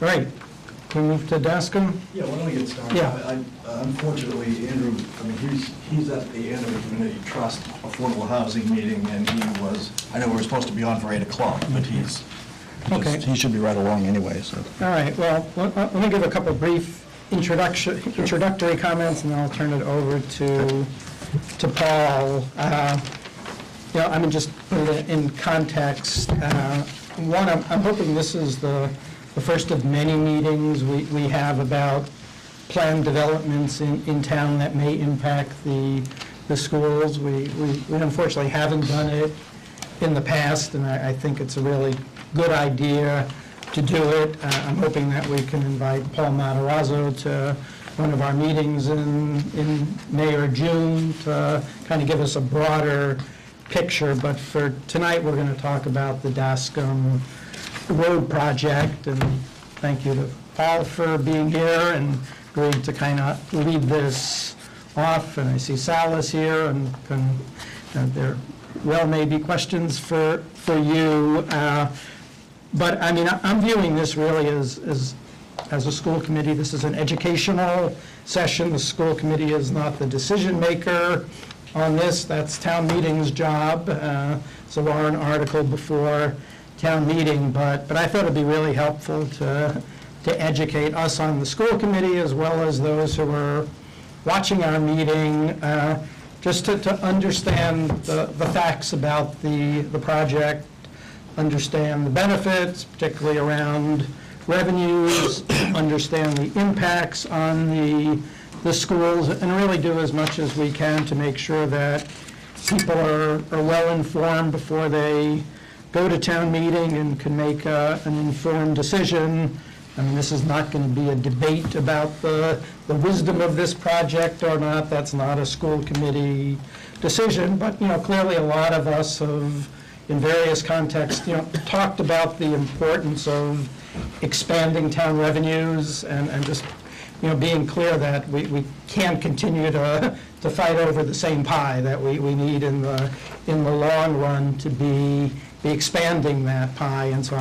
Great. Can we move to Dascom? Yeah, why don't we get started? Yeah. Unfortunately, Andrew, I mean, he's at the end of the community trust affordable housing meeting, and I know we were supposed to be on for 8 o'clock, but Okay. he should be right along anyway, so. All right, well, let me give a couple brief introductory comments, and then I'll turn it over to Paul. I mean, just put it in context. One, I'm hoping this is the first of many meetings we have about planned developments in town that may impact the schools. We unfortunately haven't done it in the past, and I think it's a really good idea to do it. I'm hoping that we can invite Paul Matarazzo to one of our meetings in May or June to kind of give us a broader picture. But for tonight, we're going to talk about the Dascom Road project, and thank you to Paul for being here and agreeing to kind of lead this off. And I see Sal is here, and there well may be questions for you. But I mean, I'm viewing this really as a school committee. This is an educational session. The school committee is not the decision maker on this. That's town meeting's job. It's a warrant article before town meeting, but I thought it'd be really helpful to educate us on the school committee as well as those who are watching our meeting, just to understand the facts about the project, understand the benefits, particularly around revenues, understand the impacts on the schools, and really do as much as we can to make sure that people are well informed before they go to town meeting and can make an informed decision. I mean, this is not going to be a debate about the wisdom of this project or not. That's not a school committee decision, but clearly a lot of us have, in various contexts, talked about the importance of expanding town revenues and just, being clear that we can't continue to fight over the same pie, that we need in the long run to be expanding that pie. And so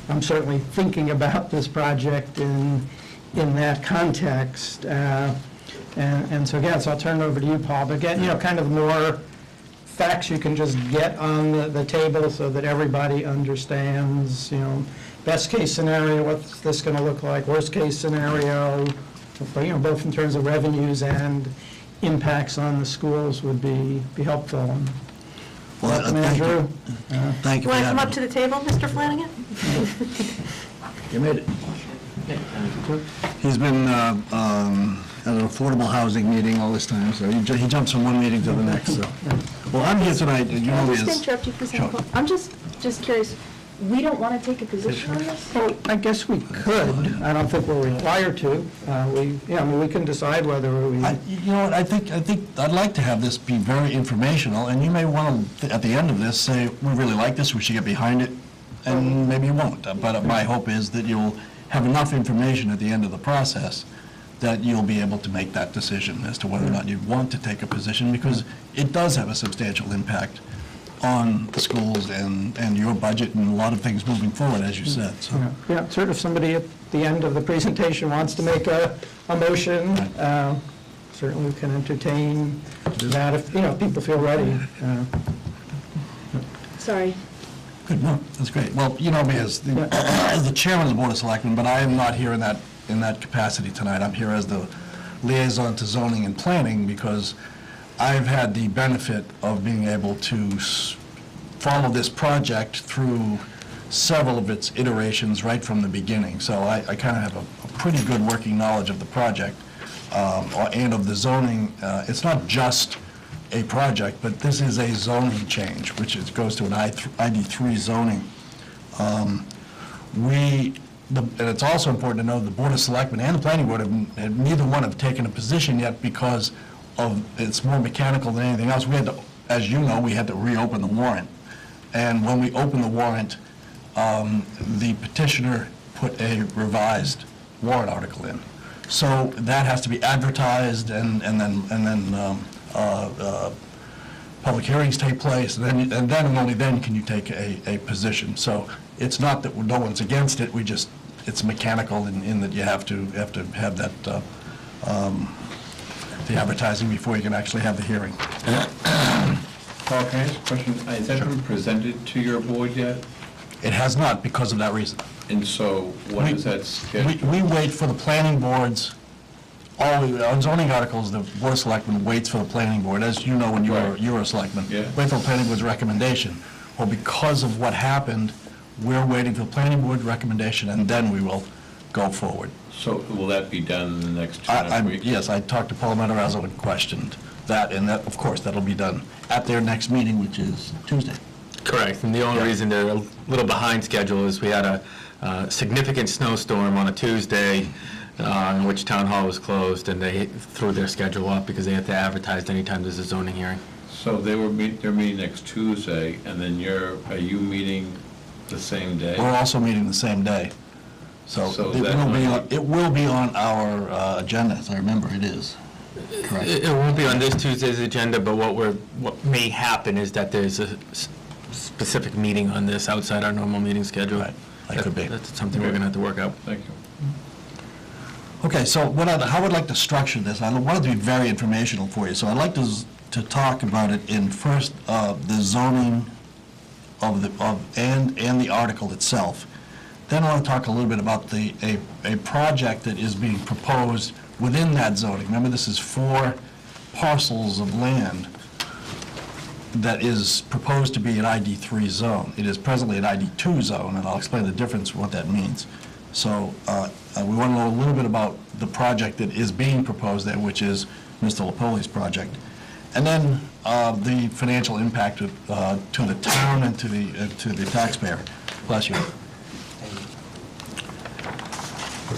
I'm certainly thinking about this project in that context. And so again, so I'll turn it over to you, Paul. But again, kind of more facts you can just get on the table so that everybody understands, best case scenario, what's this going to look like, worst case scenario, both in terms of revenues and impacts on the schools would be helpful. Well, Andrew. Thank you. Want to come up to the table, Mr. Flanagan? You made it. He's been at an affordable housing meeting all this time, so he jumps from one meeting to the next. So, well, I'm here tonight. Can I just interrupt you for a second? Sure. I'm just curious. We don't want to take a position on this? Well, I guess we could. I don't think we're required to. We can decide whether we. You know what? I think I'd like to have this be very informational, and you may want to, at the end of this, say we really like this. We should get behind it, and maybe you won't. But my hope is that you'll have enough information at the end of the process that you'll be able to make that decision as to whether or not you want to take a position, because it does have a substantial impact on the schools and your budget and a lot of things moving forward, as you said. So. Yeah, certainly if somebody at the end of the presentation wants to make a motion, right. Certainly we can entertain that if people feel ready. Sorry. Good, no, that's great. Well, you know me as the chairman of the Board of Selectmen, but I am not here in that capacity tonight. I'm here as the liaison to zoning and planning, because I've had the benefit of being able to follow this project through several of its iterations right from the beginning. So I kind of have a pretty good working knowledge of the project and of the zoning. It's not just a project, but this is a zoning change, which goes to an ID3 zoning. And it's also important to know the Board of Selectmen and the Planning Board have neither one have taken a position yet, because it's more mechanical than anything else. We had to, as you know, we had to reopen the warrant. And when we opened the warrant, the petitioner put a revised warrant article in. So that has to be advertised, and then public hearings take place, and then and only then can you take a position. So it's not that no one's against it. We just it's mechanical in that you have to have that, the advertising before you can actually have the hearing. Paul, can I ask a question? Has that been presented to your board yet? It has not because of that reason. And so what is that schedule? We wait for the planning boards, on zoning articles, the Board of Selectmen waits for the planning board, as you know when you were a selectman. Yeah. Wait for the planning board's recommendation. Well, because of what happened, we're waiting for the planning board recommendation, and then we will go forward. So will that be done in the next 2.5 weeks? Yes, I talked to Paul Matarazzo and questioned that, and that, of course, that'll be done at their next meeting, which is Tuesday. Correct, and the only reason they're a little behind schedule is we had a significant snowstorm on a Tuesday in which Town Hall was closed, and they threw their schedule up because they had to advertise anytime there's a zoning hearing. So they're meeting next Tuesday, and then are you meeting the same day? We're also meeting the same day. So So it will be on our agenda, as I remember it is. Correct. It won't be on this Tuesday's agenda, but what may happen is that there's a specific meeting on this outside our normal meeting schedule. Right, that could be. That's something we're going to have to work out. Thank you. Okay, so how I would like to structure this, I want it to be very informational for you. So I'd like to talk about it in first the zoning and the article itself. Then I want to talk a little bit about a project that is being proposed within that zoning. Remember, this is 4 parcels of land that is proposed to be an ID3 zone. It is presently an ID2 zone, and I'll explain the difference, what that means. So we want to know a little bit about the project that is being proposed there, which is Mr. Lupoli's project. And then the financial impact to the town and to the taxpayer. Bless you.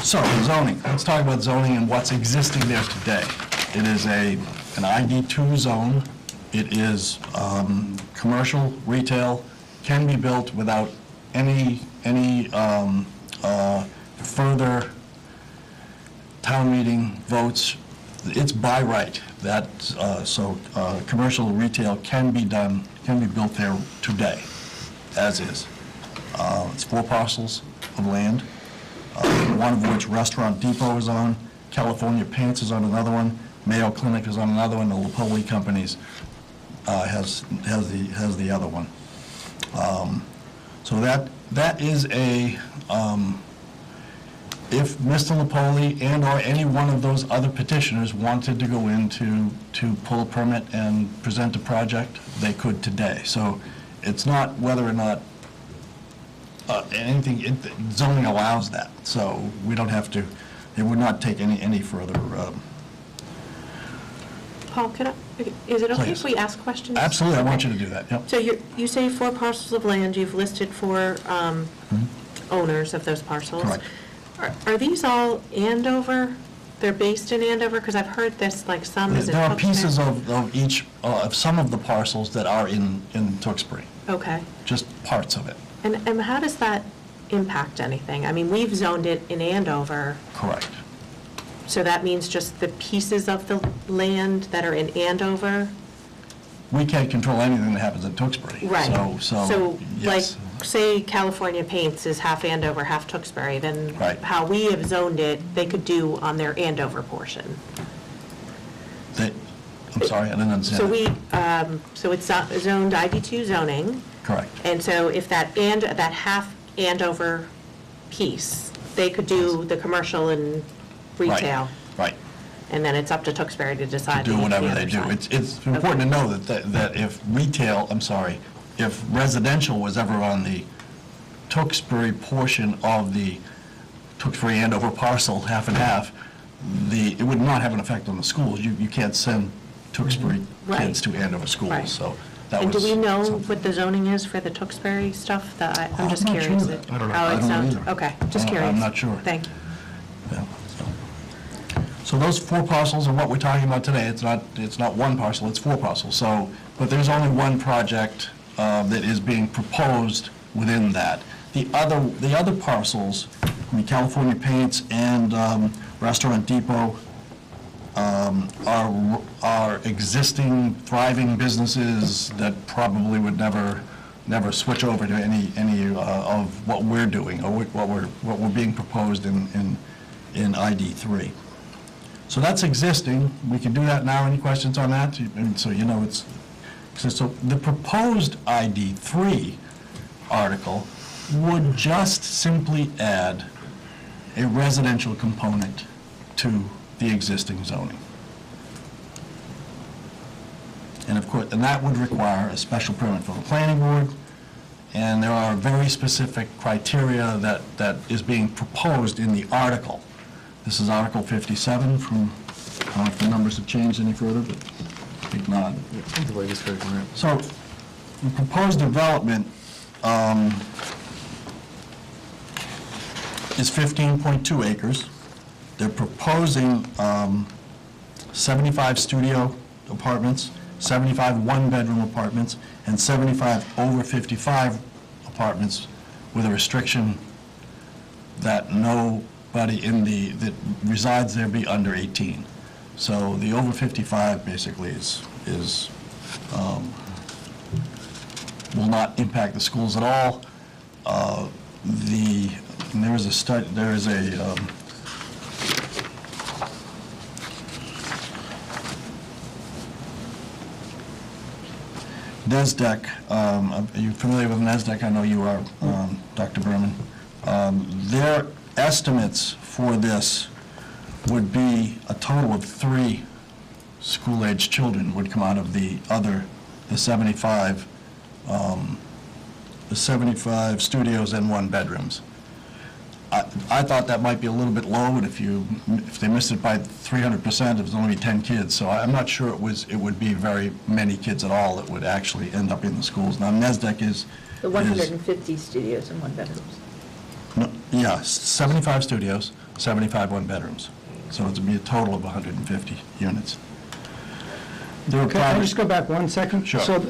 So, zoning. Let's talk about zoning and what's existing there today. It is an ID2 zone. It is commercial, retail, can be built without any further town meeting votes. It's by right. So commercial retail can be built there today, as is. It's 4 parcels of land, one of which Restaurant Depot is on, California Paints is on another one, Mayo Clinic is on another one, the Lupoli Companies has the other one. So that is a, if Mr. Lupoli and/or any one of those other petitioners wanted to go in to pull a permit and present a project, they could today. So it's not whether or not zoning allows that. So we don't have to, it would not take any further. Paul, is it okay Please. if we ask questions? Absolutely, I want Okay. you to do that, yep. So you say 4 parcels of land, you've listed 4 owners of those parcels. Correct. Are these all Andover? They're based in Andover? Because I've heard this, like some is in There are Tewksbury. pieces of each, of some of the parcels that are in Tewksbury, Okay. just parts of it. And how does that impact anything? I mean, we've zoned it in Andover, Correct. so that means just the pieces of the land that are in Andover? We can't control anything that happens in Tewksbury. Right. So, like, yes. say California Paints is half Andover, half Tewksbury, then Right. how we have zoned it, they could do on their Andover portion. I'm sorry, I didn't understand. So so it's zoned ID2 zoning, Correct. and so if that half Andover piece, they could do the commercial and retail, Right. and then it's up to Tewksbury to decide. Do the whatever other they do. side. It's important to know that if if residential was ever on the Tewksbury portion of the Tewksbury Andover parcel, half and half, it would not have an effect on the schools. You can't send Tewksbury Right. kids to Andover schools, Right. so that And do was we know something. what the zoning is for the Tewksbury stuff? I'm just I'm not curious. sure. I don't know. How I it's don't know zoned? either. Okay, just I'm curious. not sure. Thank you. Yeah, so those 4 parcels are what we're talking about today. It's not 1 parcel, it's 4 parcels. So, but there's only 1 project that is being proposed within that. The other parcels, I mean, California Paints and Restaurant Depot, are existing thriving businesses that probably would never never switch over to any of what we're doing or what we're being proposed in ID3. So that's existing. We can do that now. Any questions on that? And so you know it's, so the proposed ID3 article would just simply add a residential component to the existing zoning. And of course, and that would require a special permit from the planning board, and there are very specific criteria that is being proposed in the article. This is Article 57 from, I don't know if the numbers have changed any further, but I think not. The latest version, right? So, the proposed development is 15.2 acres. They're proposing 75 studio apartments, 75 one-bedroom apartments, and 75 over 55 apartments with a restriction that nobody that resides there be under 18. So the over 55 basically is will not impact the schools at all. And there is a study, there is a NESDEC, are you familiar with NESDEC? I know you are, Dr. Berman. Their estimates for this would be a total of 3 school-aged children would come out of the 75 studios and 1 bedrooms. I thought that might be a little bit low, and if they missed it by 300%, it was only 10 kids. So I'm not sure it would be very many kids at all that would actually end up in the schools. Now, NESDEC is... The 150 studios and 1 bedrooms. No, yeah, 75 studios, 75 one-bedrooms. So it's be a total of 150 units. Can I just go back 1 second? Sure. So,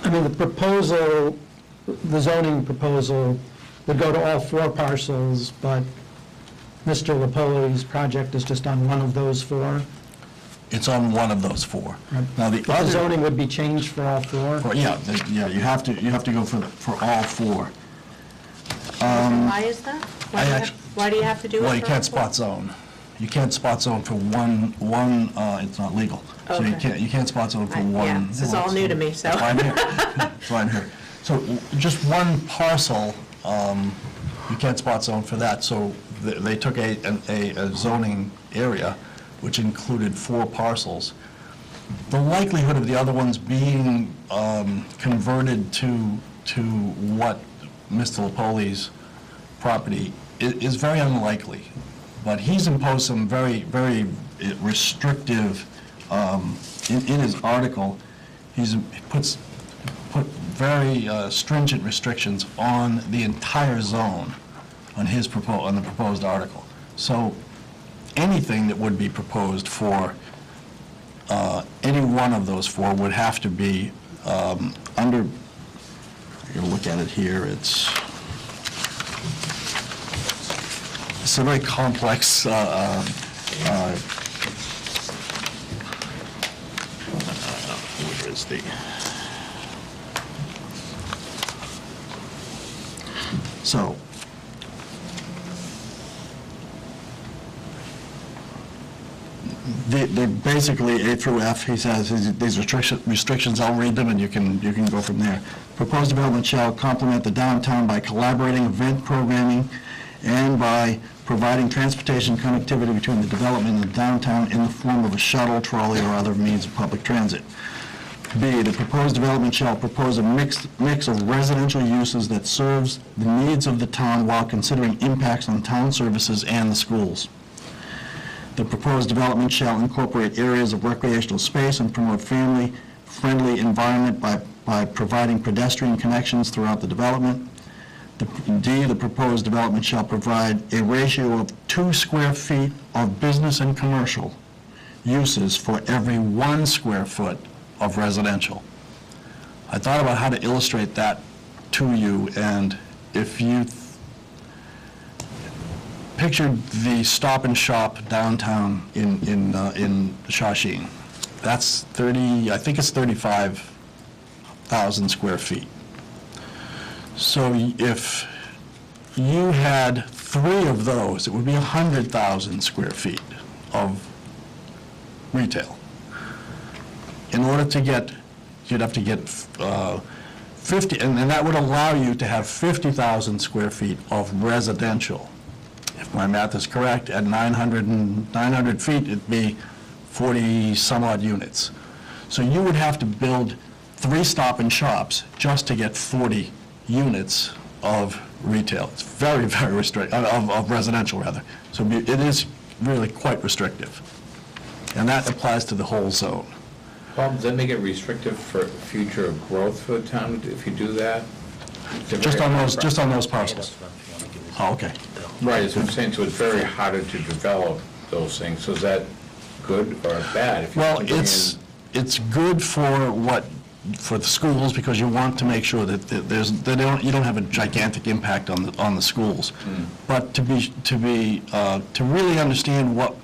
I mean, the proposal, the zoning proposal would go to all 4 parcels, but Mr. Lupoli's project is just on one of those 4? It's on one of those 4. Right. Now, the But the other... zoning would be changed for all 4? Yeah, you have to go for all 4. Why is that? Why do you have to do it? Well, you for can't all four? spot zone. You can't spot zone for one, it's not legal. So Okay. you can't spot zone for Right, one. yeah, this is all new to me, so. That's why I'm here. That's why I'm here. So just one parcel, you can't spot zone for that. So they took a zoning area, which included 4 parcels. The likelihood of the other ones being converted to what Mr. Lupoli's property is very unlikely. But he's imposed some very, very restrictive, in his article, he put very stringent restrictions on the entire zone on the proposed article. So anything that would be proposed for any one of those 4 would have to be under, you're going to look at it here, it's a very complex where is the... So, they're basically A through F. He says these restrictions, I'll read them and you can go from there. Proposed development shall complement the downtown by collaborating event programming and by providing transportation connectivity between the development and the downtown in the form of a shuttle, trolley, or other means of public transit. B, the proposed development shall propose a mix of residential uses that serves the needs of the town while considering impacts on town services and the schools. The proposed development shall incorporate areas of recreational space and promote family-friendly environment by providing pedestrian connections throughout the development. D, the proposed development shall provide a ratio of 2 square feet of business and commercial uses for every 1 square foot of residential. I thought about how to illustrate that to you, and if you pictured the Stop and Shop downtown in Shawshene, that's 30, I think it's 35 50,000 square feet. So if you had 3 of those, it would be 100,000 square feet of retail. In order to get, you'd have to get 50, and that would allow you to have 50,000 square feet of residential. If my math is correct, at 900 feet, it'd be 40-some-odd units. So you would have to build 3 Stop and Shops just to get 40 units of retail. It's very, very restrictive, of residential, rather. So it is really quite restrictive. And that applies to the whole zone. Bob, does that make it restrictive for future growth for the town if you do that? Just on those parcels. Oh, okay. Right, that's what I'm saying, so it's very harder to develop those things. So is that good or bad? If you Well, bring in- it's good for the schools, because you want to make sure that you don't have a gigantic impact on the schools. But to really understand what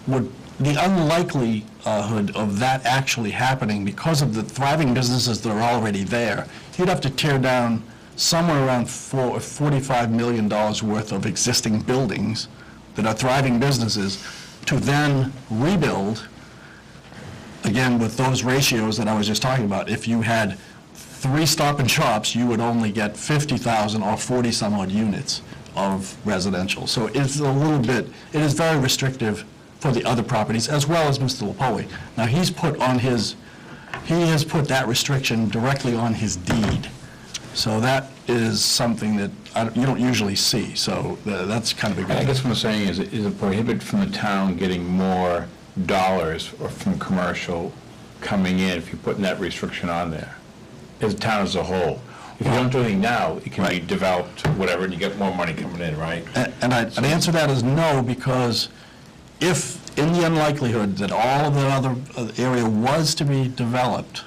would the unlikelihood of that actually happening because of the thriving businesses that are already there, you'd have to tear down somewhere around $45 million worth of existing buildings that are thriving businesses to then rebuild. Again, with those ratios that I was just talking about, if you had 3 Stop and Shops, you would only get 50,000 or 40-some-odd units of residential. So it's a little bit, it is very restrictive for the other properties, as well as Mr. Lupoli. Now, he has put that restriction directly on his deed. So that is something that you don't usually see. So that's kind of a I good. guess what I'm saying is it prohibit from the town getting more dollars or from commercial coming in if you're putting that restriction on there, as a town as a whole? If you don't do anything now, it can be Right. developed, whatever, and you get more money coming in, right? And I'd answer that as no, because if, in the unlikelihood that all of the other area was to be developed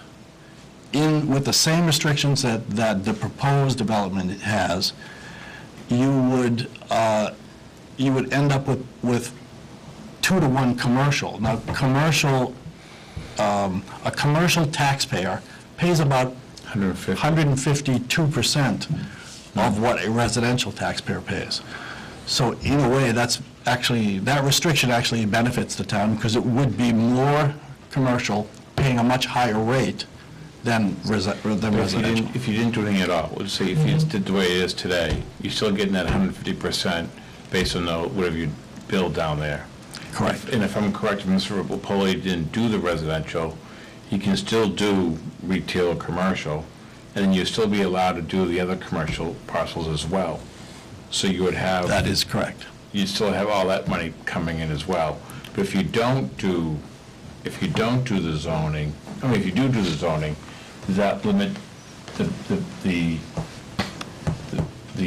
with the same restrictions that the proposed development has, you would end up with 2-to-1 commercial. Now, a commercial taxpayer pays about 152% of what a residential taxpayer pays. So in a way, that restriction actually benefits the town, because it would be more commercial paying a much higher rate than residential. If you didn't do anything at all, let's say if you just did the way it is today, you're still getting that 150% based on whatever you build down there. Correct. And if I'm correct, if Mr. Lupoli didn't do the residential, he can still do retail or commercial, and then you'd still be allowed to do the other commercial parcels as well. So you would have... That is correct. You'd still have all that money coming in as well. But if you don't do the zoning, if you do the zoning, does that limit the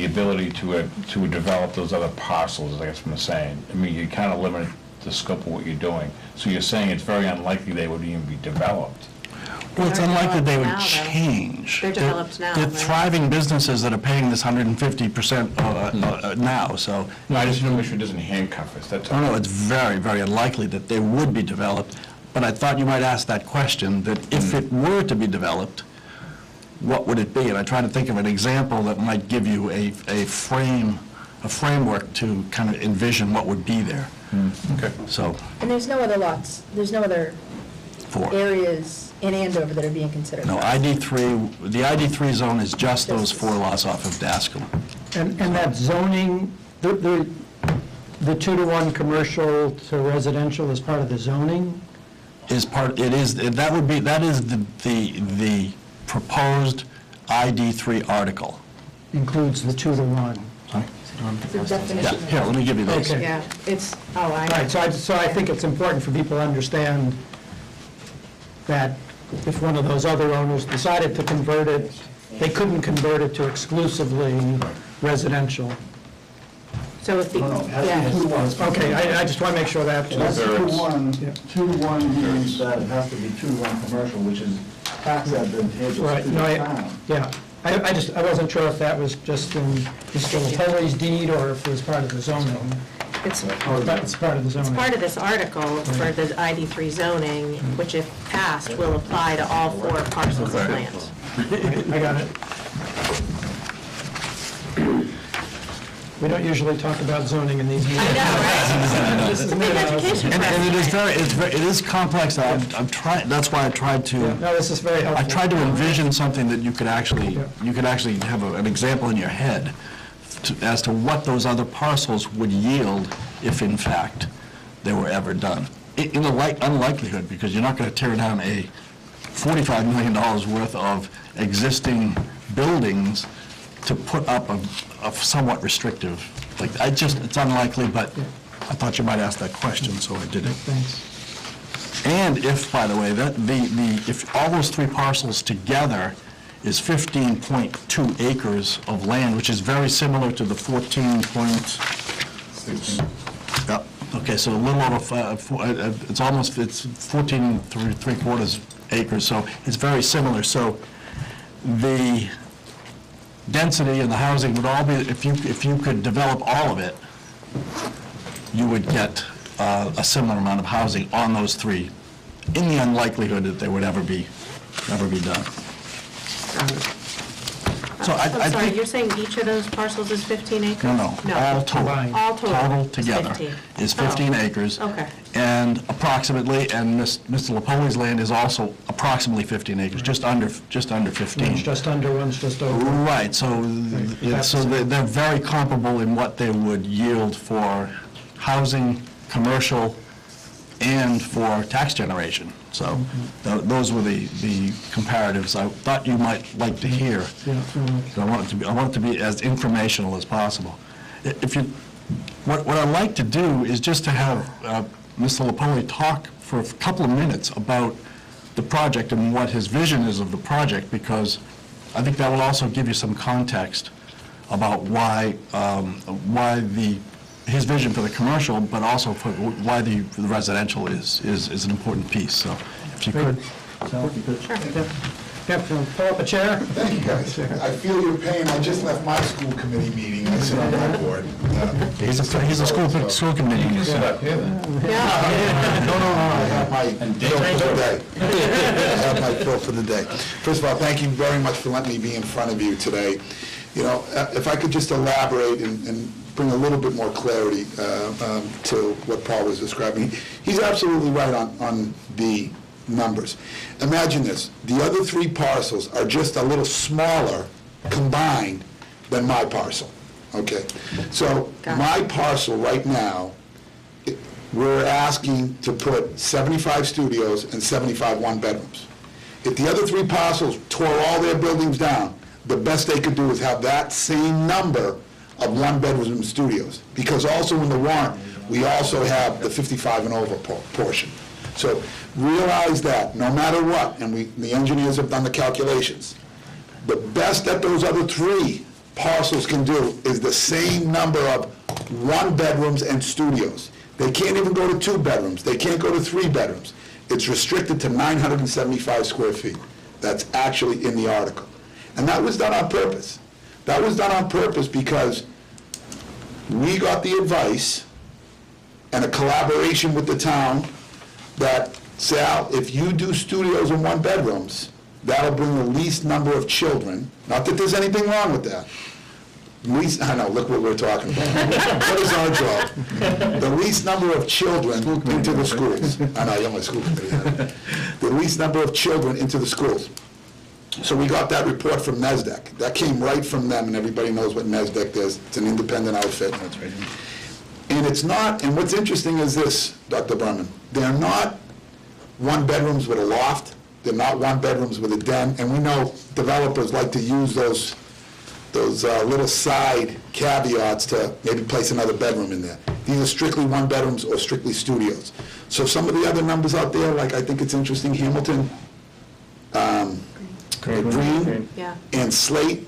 ability to develop those other parcels, I guess what I'm saying? I mean, you kind of limit the scope of what you're doing. So you're saying it's very unlikely they would even be developed. Well, it's They're unlikely they would developed now, though. change. They're developed now, They're right? thriving businesses that are paying this 150% now, so... No, I just want to make sure it doesn't handcuff us, that's all. No, it's very, very unlikely that they would be developed, but I thought you might ask that question, that if it were to be developed, what would it be? And I tried to think of an example that might give you a framework to kind of envision what would be there. Okay. So, And there's no other lots, there's no other 4. areas in Andover that are being considered? No, ID3, the ID3 zone is just those 4 lots off of Dascom. And that zoning, the 2-to-1 commercial to residential is part of the zoning? That is the proposed ID3 article. Includes the 2-to-1. Sorry? It's a Yeah, definition. here, let me give you these. Okay. Yeah, it's, Right, so I think it's important for people to understand that if one of those other owners decided to convert it, they couldn't convert it to exclusively residential. So if the, yeah, Okay, I just want to make sure that... That's Two-thirds. 2-to-1 means that it has to be 2-to-1 commercial, which is tax advantageous to Right, the no, town. yeah. I wasn't sure if that was just in Mr. Lepoli's deed or if it was part of the zoning. It's part of the zoning. Part of this article for the ID3 zoning, which if passed, will apply to all 4 parcels of land. I got it. We don't usually talk about zoning in these meetings. I know, right? This is It's a big education for us. And it is complex. I'm trying, that's why I tried to. No, this is very helpful. I tried to envision something that you could actually have an example in your head as to what those other parcels would yield if, in fact, they were ever done. In the unlikelihood, because you're not going to tear down a $45 million worth of existing buildings to put up a somewhat restrictive, it's unlikely, but I thought you might ask that question, so I did it. Thanks. And if, by the way, if all those 3 parcels together is 15.2 acres of land, which is very similar to the 14.6. Yep. Okay, so a little over, it's 14 3/4 acres, so it's very similar. So the density and the housing would all be, if you could develop all of it, you would get a similar amount of housing on those 3, in the unlikelihood that they would ever be done. So I I'm sorry, think, you're saying each of those parcels is 15 acres? no, all total. All total Total is together 15. is 15 acres. Okay. And approximately, and Mr. Lupoli's land is also approximately 15 acres, just under 15. One's just under, one's just over. Right, so they're very comparable in what they would yield for housing, commercial, and for tax generation. So those were the comparatives I thought you might like to hear. Yeah, So I want it to be as informational as possible. What I'd like to do is just to have Mr. Lupoli talk for a couple of minutes about the project and what his vision is of the project, because I think that will also give you some context about why his vision for the commercial, but also for why the residential is an important piece. So if you could. Sal? Yeah, pull up a chair. Thank you, guys. I feel your pain. I just left my school committee meeting. I sit on that board. He's a school committee. You sit up here then. No, I have my fill for the day. I have my fill for the day. First of all, thank you very much for letting me be in front of you today. You know, if I could just elaborate and bring a little bit more clarity to what Paul was describing. He's absolutely right on the numbers. Imagine this, the other 3 parcels are just a little smaller combined than my parcel, okay? So my parcel right now, we're asking to put 75 studios and 75 one-bedrooms. If the other 3 parcels tore all their buildings down, the best they could do is have that same number of one-bedroom studios, because also in the warrant, we also have the 55 and over portion. So realize that, no matter what, and the engineers have done the calculations, the best that those other 3 parcels can do is the same number of 1-bedrooms and studios. They can't even go to 2 bedrooms. They can't go to 3 bedrooms. It's restricted to 975 square feet. That's actually in the article. And that was done on purpose. That was done on purpose because we got the advice and a collaboration with the town that, Sal, if you do studios and 1-bedrooms, that'll bring the least number of children. Not that there's anything wrong with that. Least, I know, look what we're talking about. What is our job? The least number of children into the schools. I know, you're my school committee. The least number of children into the schools. So we got that report from NESDEC. That came right from them, and everybody knows what NESDEC is. It's an independent outfit. That's right. And it's not, and what's interesting is this, Dr. Berman, they're not 1-bedrooms with a loft. They're not 1-bedrooms with a den. And we know developers like to use those little side caveats to maybe place another bedroom in there. These are strictly 1-bedrooms or strictly studios. So some of the other numbers out there, like I think it's interesting, Hamilton, Green, Yeah. and Slate,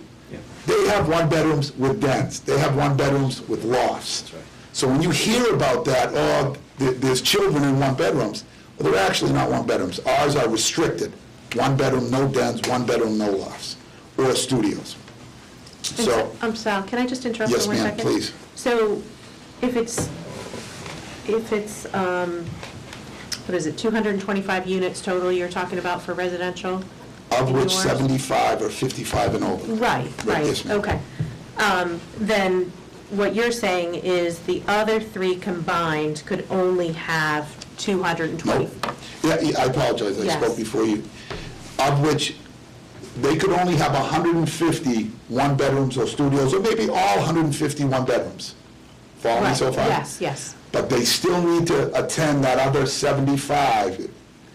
they have 1-bedrooms with dens. They have 1-bedrooms with lofts. So when you hear about that, oh, there's children in 1-bedrooms, well, they're actually not 1-bedrooms. Ours are restricted. 1-bedroom, no dens, 1-bedroom, no lofts, or studios. So, Sal, can I just interrupt for yes, 1 ma'am, second? please. So if it's If it's, what is it, 225 units total you're talking about for residential? Of in which yours? 75 are 55 and over. Right, Yes, right, ma'am. okay. Then what you're saying is the other three combined could only have 220? No. Yeah, I apologize, I Yes. spoke before you. Of which, they could only have 150 one-bedrooms or studios, or maybe all 150 one-bedrooms. Follow me Right, so far? yes, yes, But they still need to attend that other 75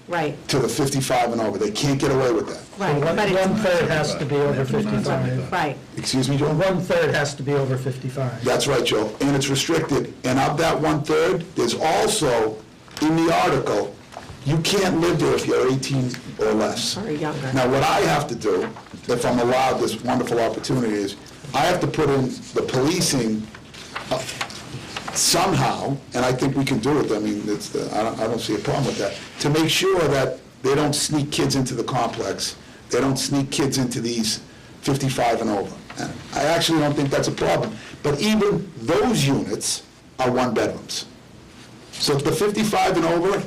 right, to the 55 and over. They can't get away with that. right. So But it's- one-third has to be over 55. Right, Excuse me, Joe? One-third has to be over 55. That's right, Joe, and it's restricted. And of that one-third, there's also, in the article, you can't live there if you're 18 or less. or younger. Now, what I have to do, if I'm allowed this wonderful opportunity, is I have to put in the policing somehow, and I think we can do it. I mean, I don't see a problem with that, to make sure that they don't sneak kids into the complex. They don't sneak kids into these 55 and over. And I actually don't think that's a problem. But even those units are one-bedrooms. So if the 55 and over,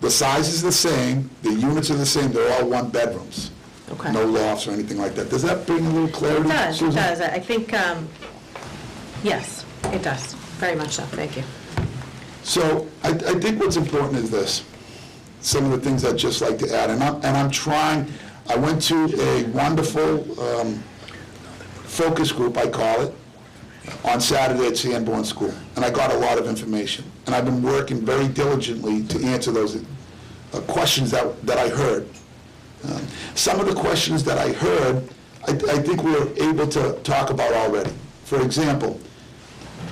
the size is the same, the units are the same, they're all one-bedrooms. Okay. No lofts or anything like that. Does that bring a little clarity? It does, it Susan? does. I think, yes, it does, very much so, thank you. So I think what's important is this, some of the things I'd just like to add, and I'm trying, I went to a wonderful focus group, I call it, on Saturday at Sanborn School, and I got a lot of information. And I've been working very diligently to answer those questions that I heard. Some of the questions that I heard, I think we were able to talk about already. For example,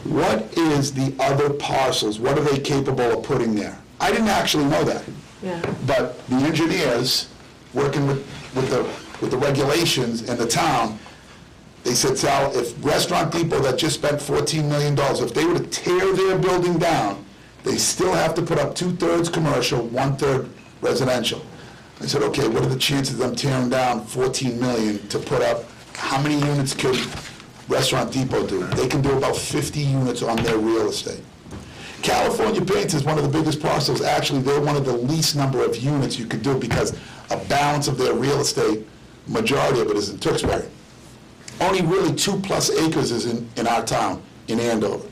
what is the other parcels? What are they capable of putting there? I didn't actually know that. Yeah. But the engineers, working with the regulations in the town, they said, Sal, if Restaurant Depot that just spent $14 million, if they were to tear their building down, they still have to put up 2/3 commercial, 1/3 residential. I said, okay, what are the chances of them tearing down $14 million to put up, how many units could Restaurant Depot do? They can do about 50 units on their real estate. California Paints is one of the biggest parcels. Actually, they're one of the least number of units you could do because a balance of their real estate, majority of it is in Tewksbury. Only really 2+ acres is in our town, in Andover.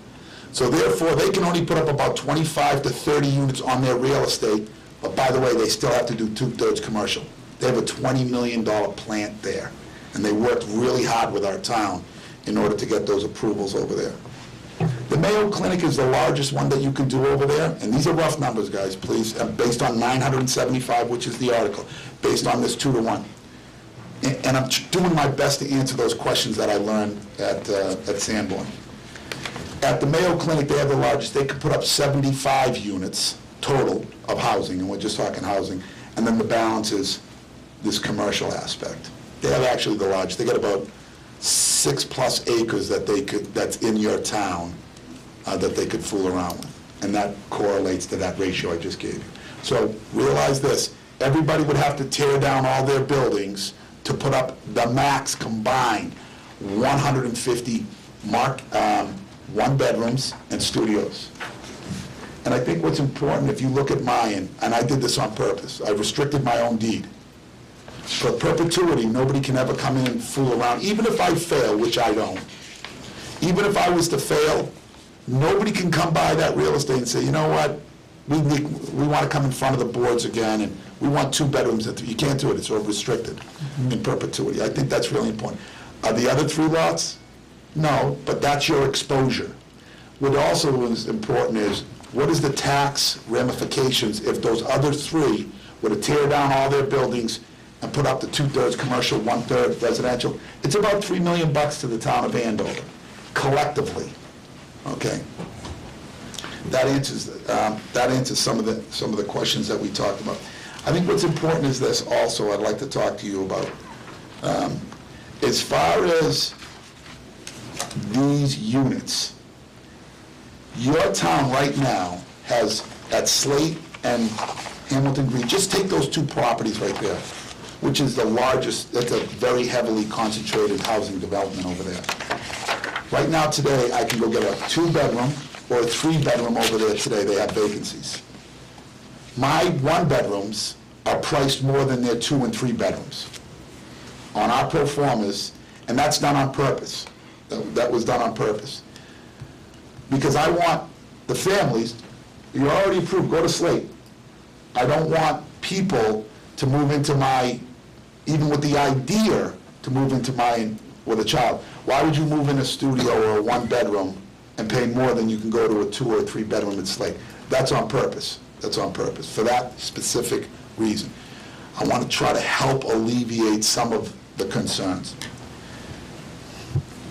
So therefore, they can only put up about 25 to 30 units on their real estate, but by the way, they still have to do 2/3 commercial. They have a $20 million plant there, and they worked really hard with our town in order to get those approvals over there. The Mayo Clinic is the largest one that you can do over there, and these are rough numbers, guys, please, based on 975, which is the article, based on this 2-to-1. And I'm doing my best to answer those questions that I learned at Sanborn. At the Mayo Clinic, they have the largest. They could put up 75 units total of housing, and we're just talking housing, and then the balance is this commercial aspect. They have actually the largest. They got about 6+ acres that's in your town that they could fool around with, and that correlates to that ratio I just gave you. So realize this, everybody would have to tear down all their buildings to put up the max combined 150 one-bedrooms and studios. And I think what's important, if you look at mine, and I did this on purpose, I restricted my own deed. For perpetuity, nobody can ever come in and fool around, even if I fail, which I don't. Even if I was to fail, nobody can come by that real estate and say, you know what, we want to come in front of the boards again, and we want 2 bedrooms. You can't do it, it's restricted in perpetuity. I think that's really important. Are the other 3 lots? No, but that's your exposure. What also is important is, what is the tax ramifications if those other 3 were to tear down all their buildings and put up the 2/3 commercial, 1/3 residential? It's about $3 million to the town of Andover, collectively, okay? That answers some of the questions that we talked about. I think what's important is this also I'd like to talk to you about. As far as these units, your town right now has, at Slate and Hamilton Green, just take those 2 properties right there, which is the largest, that's a very heavily concentrated housing development over there. Right now, today, I can go get a 2-bedroom or a 3-bedroom over there today, they have vacancies. My 1-bedrooms are priced more than their 2 and 3 bedrooms on our pro formas, and that's done on purpose. That was done on purpose. Because I want the families, you're already approved, go to Slate. I don't want people to move into my, even with the idea to move into mine with a child. Why would you move in a studio or a 1-bedroom and pay more than you can go to a 2 or 3 bedroom at Slate? That's on purpose. That's on purpose, for that specific reason. I want to try to help alleviate some of the concerns.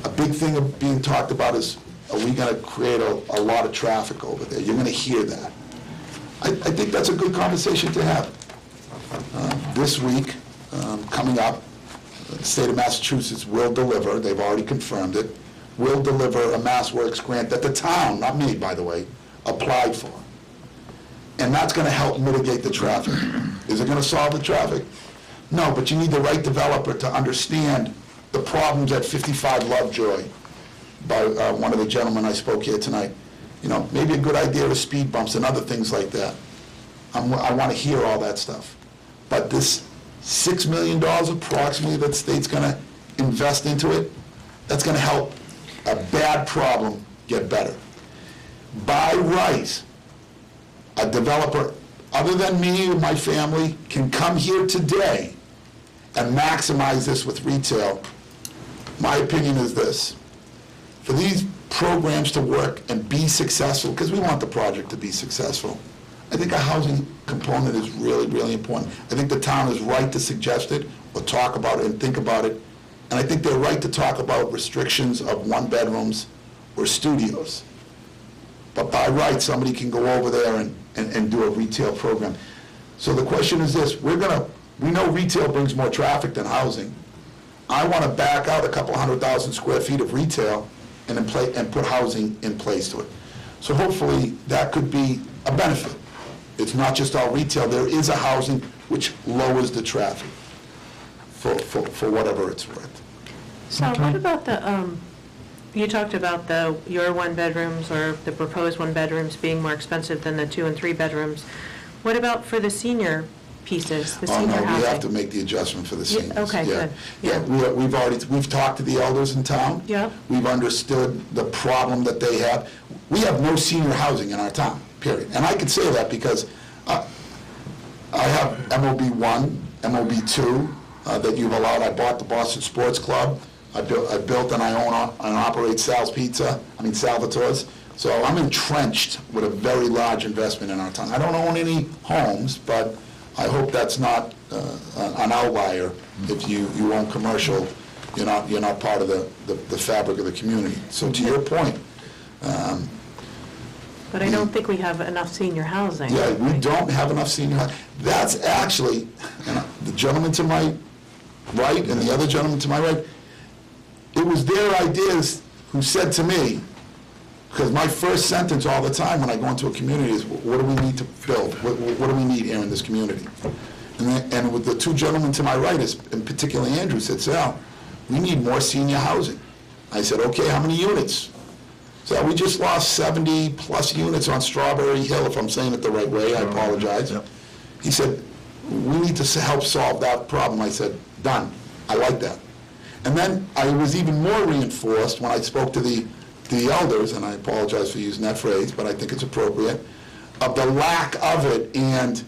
A big thing of being talked about is, are we going to create a lot of traffic over there? You're going to hear that. I think that's a good conversation to have. This week, coming up, the state of Massachusetts will deliver, they've already confirmed it, will deliver a MassWorks grant that the town, not me, by the way, applied for. And that's going to help mitigate the traffic. Is it going to solve the traffic? No, but you need the right developer to understand the problems at 55 Lovejoy by one of the gentlemen I spoke here tonight. You know, maybe a good idea is speed bumps and other things like that. I want to hear all that stuff. But this $6 million approximately that the state's going to invest into it, that's going to help a bad problem get better. By right, a developer, other than me and my family, can come here today and maximize this with retail. My opinion is this: for these programs to work and be successful, because we want the project to be successful, I think a housing component is really, really important. I think the town is right to suggest it, or talk about it and think about it. And I think they're right to talk about restrictions of 1-bedrooms or studios. But by right, somebody can go over there and do a retail program. So the question is this: we know retail brings more traffic than housing. I want to back out a couple 100,000 square feet of retail and put housing in place to it. So hopefully that could be a benefit. It's not just all retail. There is a housing which lowers the traffic for whatever it's worth. So what about the, you talked about your 1-bedrooms or the proposed 1-bedrooms being more expensive than the 2 and 3 bedrooms. What about for the senior pieces, the senior housing? Oh, no, we have to make the adjustment for the seniors. Okay, Yeah. good. Yeah, we've talked to the elders in town. Yeah. We've understood the problem that they have. We have no senior housing in our town, period. And I can say that because I have MOB1, MOB2 that you've allowed. I bought the Boston Sports Club. I built and I own and operate Salvatore's. So I'm entrenched with a very large investment in our town. I don't own any homes, but I hope that's not an outlier. If you own commercial, you're not part of the fabric of the community. So to your point. But I don't think we have enough senior housing. Yeah, we don't have enough senior housing. That's actually, the gentleman to my right and the other gentleman to my right, it was their ideas who said to me, because my first sentence all the time when I go into a community is, what do we need to build? What do we need here in this community? And with the 2 gentlemen to my right, and particularly Andrew, said, Sal, we need more senior housing. I said, okay, how many units? So we just lost 70-plus units on Strawberry Hill, if I'm saying it the right way, I apologize. Yep. He said, we need to help solve that problem. I said, done, I like that. And then I was even more reinforced when I spoke to the elders, and I apologize for using that phrase, but I think it's appropriate, of the lack of it, and,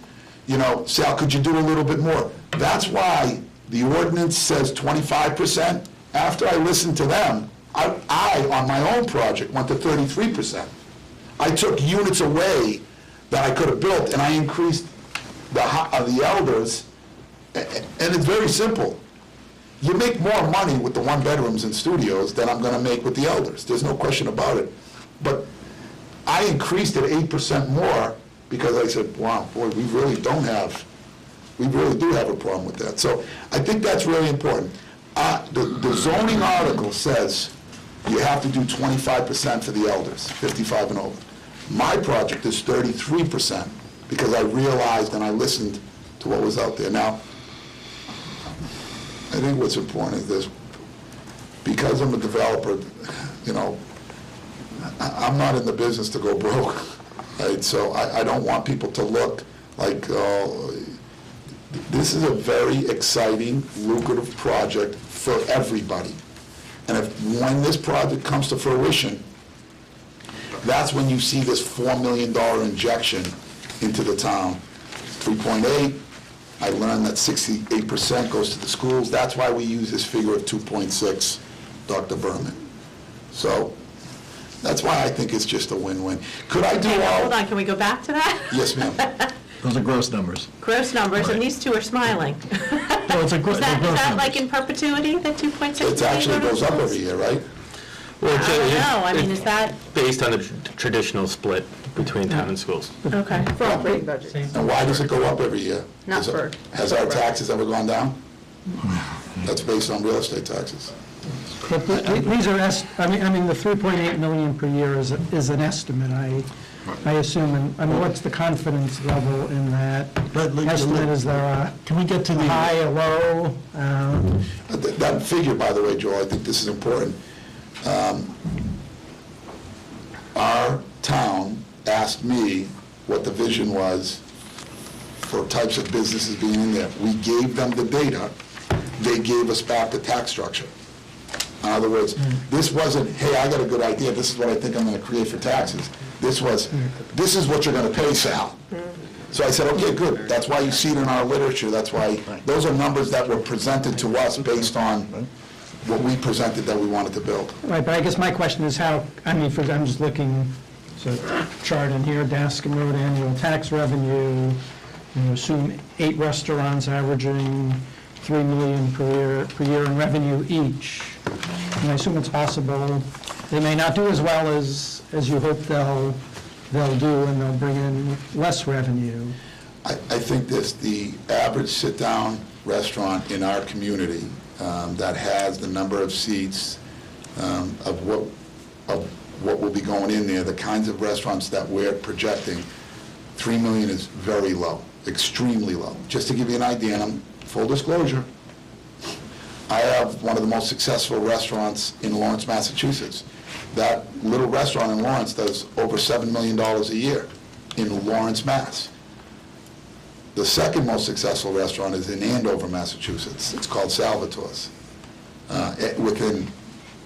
Sal, could you do a little bit more? That's why the ordinance says 25%. After I listened to them, I, on my own project, went to 33%. I took units away that I could have built, and I increased the elders, and it's very simple. You make more money with the 1-bedrooms and studios than I'm going to make with the elders. There's no question about it. But I increased it 8% more because I said, wow, boy, we really do have a problem with that. So I think that's really important. The zoning article says you have to do 25% for the elders, 55 and over. My project is 33% because I realized and I listened to what was out there. Now, I think what's important is this: because I'm a developer, I'm not in the business to go broke, right? So I don't want people to look like, this is a very exciting, lucrative project for everybody. And when this project comes to fruition, that's when you see this $4 million injection into the town. 3.8, I learned that 68% goes to the schools. That's why we use this figure of 2.6, Dr. Berman. So that's why I think it's just a win-win. Could I do Okay, now, all? hold on, can we go back to that? Yes, ma'am. Those are gross numbers. Gross numbers, and these two are smiling. No, it's a Is that gross like numbers. in perpetuity, the 2.6 million? It actually goes up every year, right? Well, I don't know, I mean, it's is that, based on the traditional split between town and schools. okay. For operating budget. And why does it go up every year? Not Is it- for- Has our taxes ever gone down? That's based on real estate taxes. But these are, I mean, the 3.8 million per year is an estimate, I assume. And I mean, what's the confidence level in that estimate? Is there a Can we get to the? high, a low? That figure, by the way, Joel, I think this is important. Our town asked me what the vision was for types of businesses being in there. We gave them the data, they gave us back the tax structure. In other words, this wasn't, hey, I got a good idea, this is what I think I'm gonna create for taxes. This was, this is what you're gonna pay, Sal. So I said, okay, good, that's why you see it in our literature, that's why, those are numbers that were presented to us based on what we presented that we wanted to build. Right, but I guess my question is how, I mean, I'm just looking, so chart in here, Dascom Road annual tax revenue, you assume 8 restaurants averaging $3 million per year in revenue each. And I assume it's possible, they may not do as well as you hope they'll do, and they'll bring in less revenue. I think this, the average sit-down restaurant in our community that has the number of seats of what will be going in there, the kinds of restaurants that we're projecting, 3 million is very low, extremely low. Just to give you an idea, and I'm full disclosure, I have one of the most successful restaurants in Lawrence, Massachusetts. That little restaurant in Lawrence does over $7 million a year in Lawrence, Mass. The second most successful restaurant is in Andover, Massachusetts. It's called Salvatore's,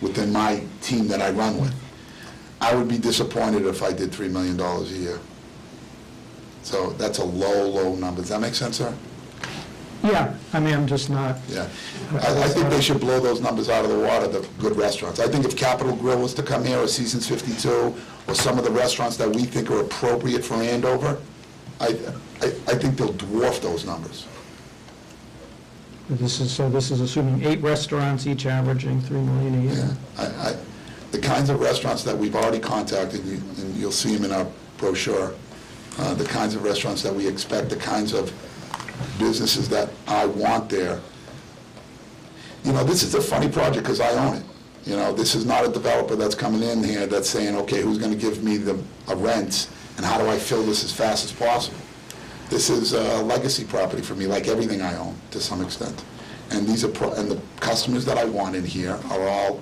within my team that I run with. I would be disappointed if I did $3 million a year. So that's a low, low number. Does that make sense, sir? Yeah, I mean, I'm just not, Yeah. I think they should blow those numbers out of the water, the good restaurants. I think if Capital Grill was to come here, or Seasons 52, or some of the restaurants that we think are appropriate for Andover, I think they'll dwarf those numbers. this is assuming 8 restaurants, each averaging $3 million a year. Yeah. The kinds of restaurants that we've already contacted, and you'll see them in our brochure, the kinds of restaurants that we expect, the kinds of businesses that I want there. You know, this is a funny project because I own it. You know, this is not a developer that's coming in here that's saying, okay, who's going to give me a rent, and how do I fill this as fast as possible? This is a legacy property for me, like everything I own, to some extent. And these are and the customers that I want in here are all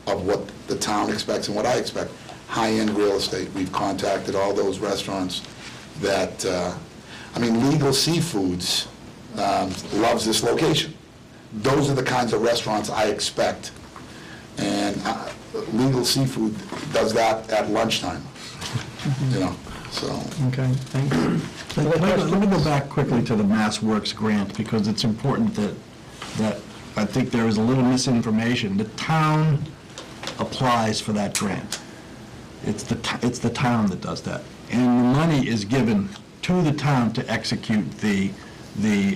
of what the town expects and what I expect. High-end real estate. We've contacted all those restaurants that, I mean, Legal Seafoods loves this location. Those are the kinds of restaurants I expect. And Legal Seafood does that at lunchtime, you know, so. Okay, thank you. Let me go back quickly to the Mass Works grant, because it's important that I think there is a little misinformation. The town applies for that grant. It's the town that does that. And the money is given to the town to execute the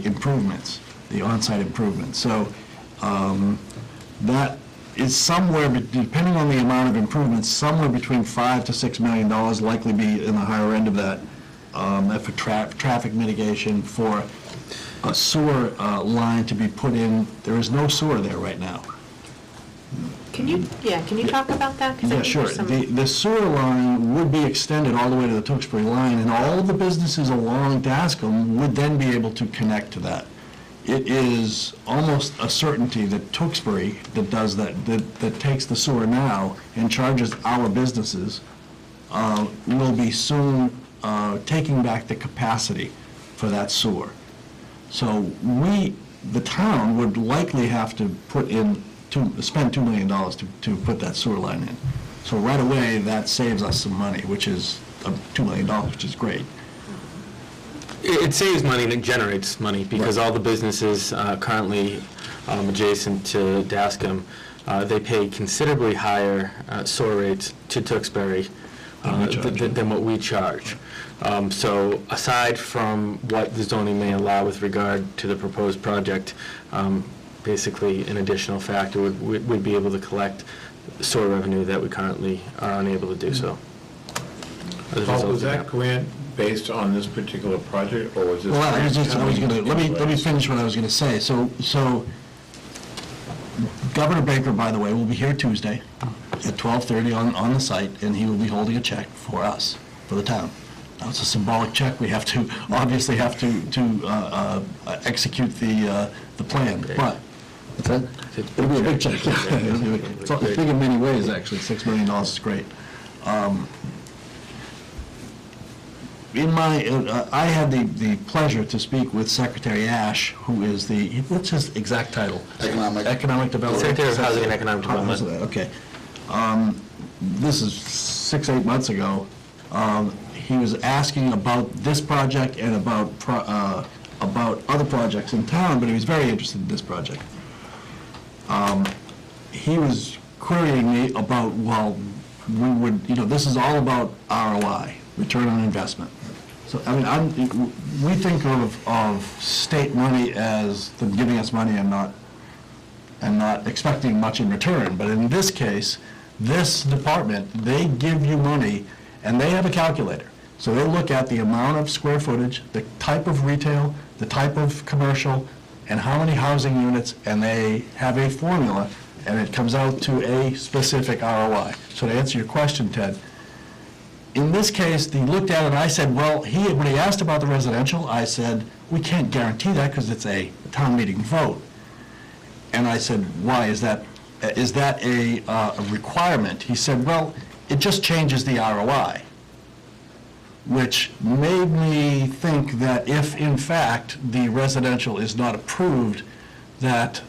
improvements, the on-site improvements. So that is somewhere, depending on the amount of improvements, somewhere between $5 to $6 million, likely be in the higher end of that, for traffic mitigation, for a sewer line to be put in. There is no sewer there right now. Can you talk about that? 'Cause I Yeah, think sure. there's some- The sewer line would be extended all the way to the Tewksbury line, and all of the businesses along Dascom would then be able to connect to that. it is almost a certainty that Tewksbury, that does that takes the sewer now and charges our businesses, will be soon taking back the capacity for that sewer. So the town would likely have to spend $2 million to put that sewer line in. So right away, that saves us some money, which is $2 million, which is great. It saves money and it generates money because all the businesses currently adjacent to Dascom, they pay considerably higher sewer rates to Tewksbury than what we charge. So aside from what the zoning may allow with regard to the proposed project, basically an additional factor would be able to collect sewer revenue that we currently are unable to do so. Paul, was that grant based on this particular project, or was this? Well, let me finish what I was gonna say. So Governor Baker, by the way, will be here Tuesday at 12:30 on the site, and he will be holding a check for us, for the town. Now, it's a symbolic check. We obviously have to execute the plan, but it'll be a big check. It's big in many ways, actually. $6 million is great. I had the pleasure to speak with Secretary Ash, who is what's his exact title? Economic Development. Secretary of Housing and Economic Development. Okay. This is 6-8 months ago. He was asking about this project and about other projects in town, but he was very interested in this project. He was querying me about, well, this is all about ROI, return on investment. So, I mean, we think of state money as them giving us money and not expecting much in return. But in this case, this department, they give you money, and they have a calculator. So they look at the amount of square footage, the type of retail, the type of commercial, and how many housing units, and they have a formula, and it comes out to a specific ROI. So to answer your question, Ted, in this case, he looked at it, and I said, well, when he asked about the residential, I said, we can't guarantee that because it's a town meeting vote. And I said, why? Is that a requirement? He said, well, it just changes the ROI, which made me think that if, in fact, the residential is not approved, that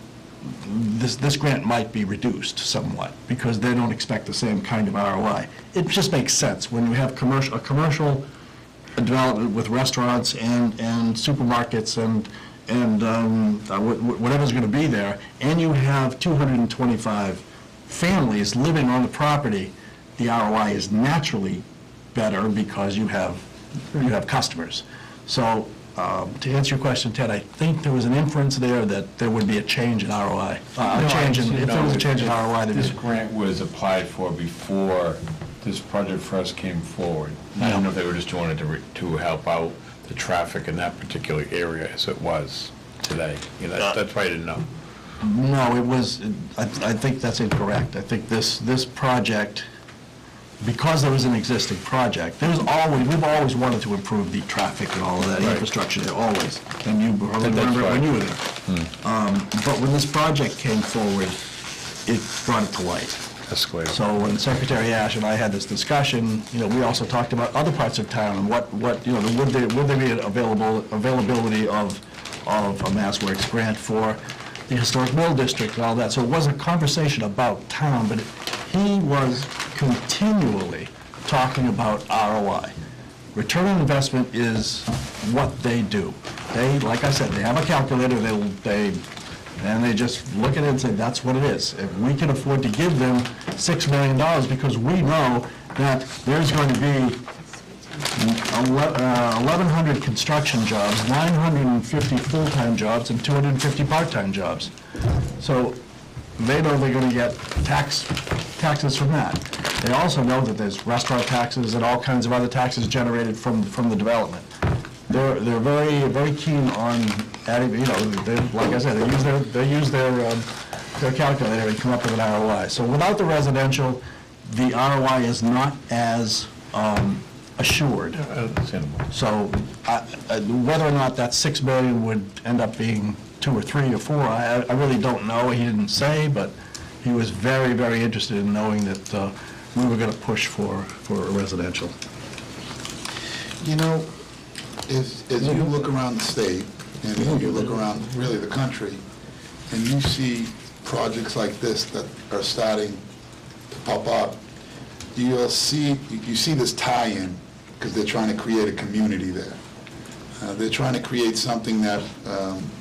this grant might be reduced somewhat because they don't expect the same kind of ROI. It just makes sense when you have a commercial development with restaurants and supermarkets and whatever's going to be there, and you have 225 families living on the property, the ROI is naturally better because you have customers. So to answer your question, Ted, I think there was an inference there that there would be a change in ROI. If there was a change in ROI, this grant was applied for before this project first came forward. I don't know if they were just doing it to help out the traffic in that particular area as it was today. That's why I didn't know. No, it was. I think that's incorrect. I think this project, because there was an existing project, we've always wanted to improve the traffic and all of that infrastructure there, always. And you remember when you were there. But when this project came forward, it brought it to light. That's great. So when Secretary Ash and I had this discussion, we also talked about other parts of town and would there be an availability of a Mass Works grant for the Historic Mill District and all that. So it was a conversation about town, but he was continually talking about ROI. Return on investment is what they do. Like I said, they have a calculator, and they just look at it and say, that's what it is. If we can afford to give them $6 million because we know that there's going to be 1,100 construction jobs, 950 full-time jobs, and 250 part-time jobs. So they know they're going to get taxes from that. They also know that there's restaurant taxes and all kinds of other taxes generated from the development. They're very, very keen on adding, like I said, they use their calculator and come up with an ROI. So without the residential, the ROI is not as assured. Understandable. So whether or not that $6 million would end up being 2 or 3 or 4. I really don't know. He didn't say, but he was very, very interested in knowing that we were going to push for residential. You know, as you look around the state, and you look around really the country, and you see projects like this that are starting to pop up, you see this tie-in, because they're trying to create a community there. They're trying to create something that,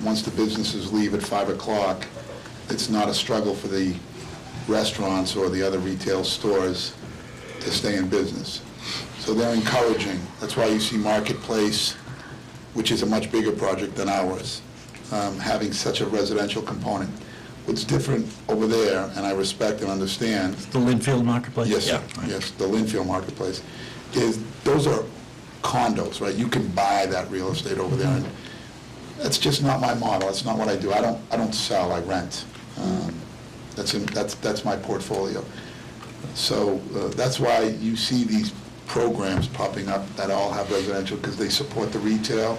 once the businesses leave at 5 o'clock, it's not a struggle for the restaurants or the other retail stores to stay in business. So they're encouraging. That's why you see Marketplace, which is a much bigger project than ours, having such a residential component. What's different over there, and I respect and understand. The Linfield Marketplace? Yes, sir. Yes, the Linfield Marketplace, is those are condos, right? You can buy that real estate over there, and that's just not my model. That's not what I do. I don't sell, I rent. That's my portfolio. So that's why you see these programs popping up that all have residential, because they support the retail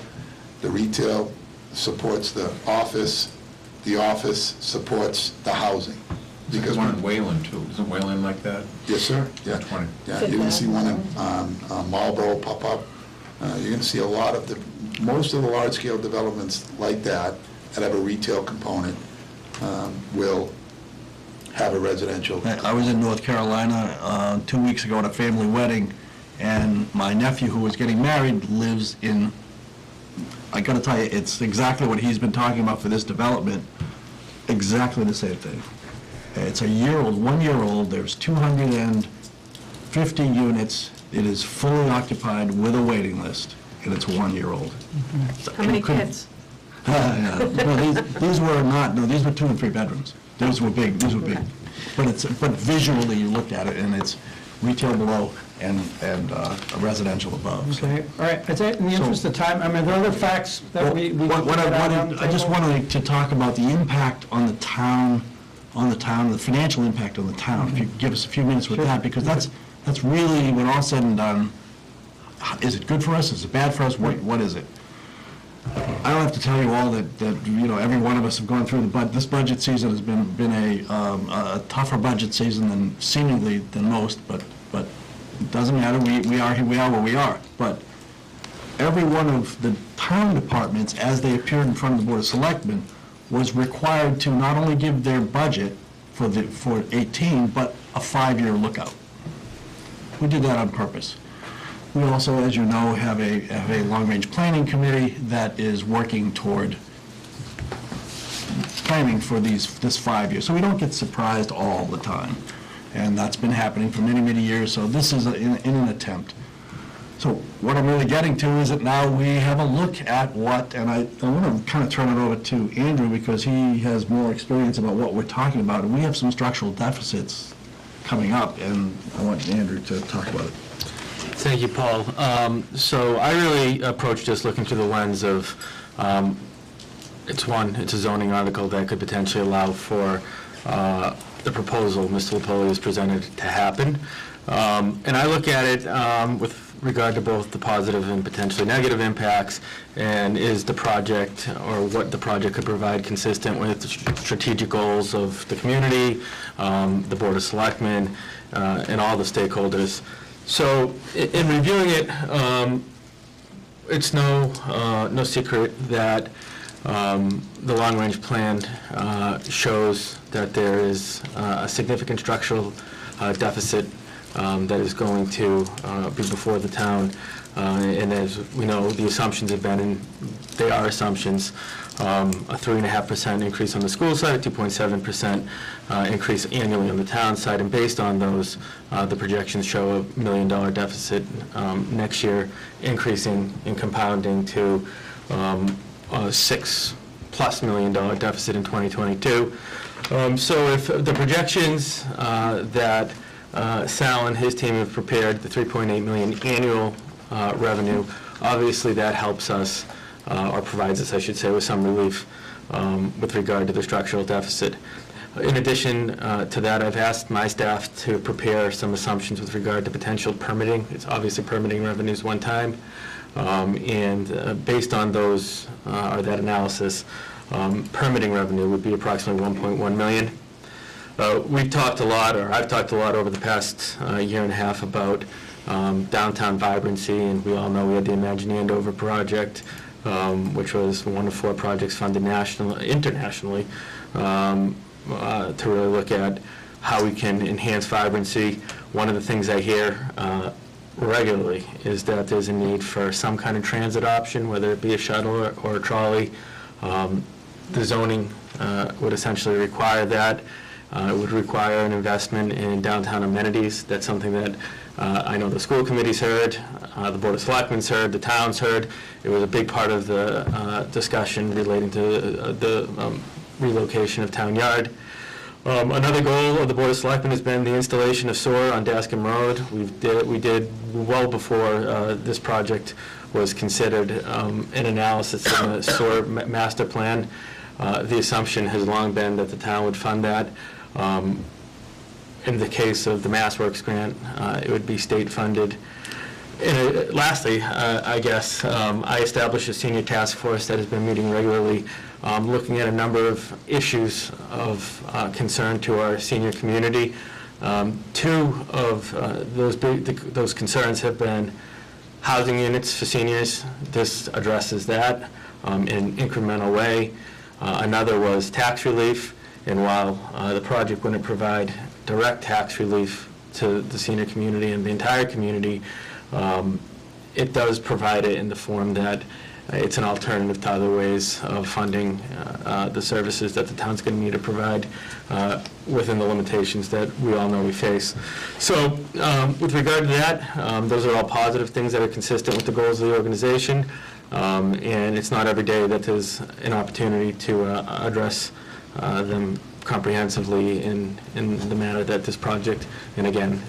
supports the office supports the housing. Because one in Wayland too, isn't Wayland like that? Yes, sir. Yeah. 20. Yeah, you're going to see one in Marlboro pop up. You're going to see a lot of most of the large-scale developments like that have a retail component will have a residential. I was in North Carolina 2 weeks ago at a family wedding, and my nephew, who was getting married, lives in, I got to tell you, it's exactly what he's been talking about for this development, exactly the same thing. It's a 1 year old, there's 250 units, it is fully occupied with a waiting list, and it's 1 year old. How many kids? Yeah. No, these were not, no, these were 2 and 3 bedrooms. These were big. But visually, you look at it, and it's retail below and a residential above. So. Okay, all right, I'd say in the interest of time, I mean, there are other facts that we I just wanted to talk about the impact on the town, the financial impact on the town. If you could give us a few minutes with that, because that's really, when all said and done, is it good for us, is it bad for us, what is it? I don't have to tell you all that every one of us have gone through this budget season has been a tougher budget season than most, but it doesn't matter, we are where we are. But every one of the town departments, as they appeared in front of the Board of Selectmen, was required to not only give their budget for 18, but a 5-year lookout. We did that on purpose. We also, as you know, have a long-range planning committee that is working toward planning for this 5 years. So we don't get surprised all the time. And that's been happening for many, many years. So this is in an attempt. So what I'm really getting to is that now we have a look at what, and I want to kind of turn it over to Andrew because he has more experience about what we're talking about. And we have some structural deficits coming up, and I want Andrew to talk about it. Thank you, Paul. So I really approached this looking through the lens of, it's a zoning article that could potentially allow for the proposal Mr. Lupoli has presented to happen. And I look at it with regard to both the positive and potentially negative impacts, and is the project, or what the project could provide, consistent with the strategic goals of the community, the Board of Selectmen, and all the stakeholders. So in reviewing it, it's no secret that the long-range plan shows that there is a significant structural deficit that is going to be before the town. And as we know, the assumptions have been, and they are assumptions, a 3.5% increase on the school side, a 2.7% increase annually on the town side, and based on those, the projections show a $1 million deficit next year, increasing and compounding to a $6+ million deficit in 2022. So if the projections that Sal and his team have prepared, the $3.8 million annual revenue, obviously that helps us, or provides us, I should say, with some relief with regard to the structural deficit. In addition to that, I've asked my staff to prepare some assumptions with regard to potential permitting. It's obviously permitting revenues one time, and based on those, or that analysis, Permitting revenue would be approximately $1.1 million. We've talked a lot, or I've talked a lot over the past year and a half about downtown vibrancy, and we all know we had the Imagine Andover project, which was one of 4 projects funded internationally, to really look at how we can enhance vibrancy. One of the things I hear regularly is that there's a need for some kind of transit option, whether it be a shuttle or a trolley. The zoning would essentially require that. It would require an investment in downtown amenities. That's something that I know the school committee's heard, the Board of Selectmen's heard, the town's heard. It was a big part of the discussion relating to the relocation of Town Yard. Another goal of the Board of Selectmen has been the installation of sewer on Dascom Road. We did well before this project was considered an analysis in the sewer master plan. The assumption has long been that the town would fund that. In the case of the MassWorks grant, it would be state-funded. Lastly, I guess, I established a senior task force that has been meeting regularly, looking at a number of issues of concern to our senior community. 2 of those concerns have been housing units for seniors. This addresses that in an incremental way. Another was tax relief, and while the project wouldn't provide direct tax relief to the senior community and the entire community, it does provide it in the form that it's an alternative to other ways of funding the services that the town's going to need to provide within the limitations that we all know we face. So with regard to that, those are all positive things that are consistent with the goals of the organization. And it's not every day that there's an opportunity to address them comprehensively in the manner that this project, and again,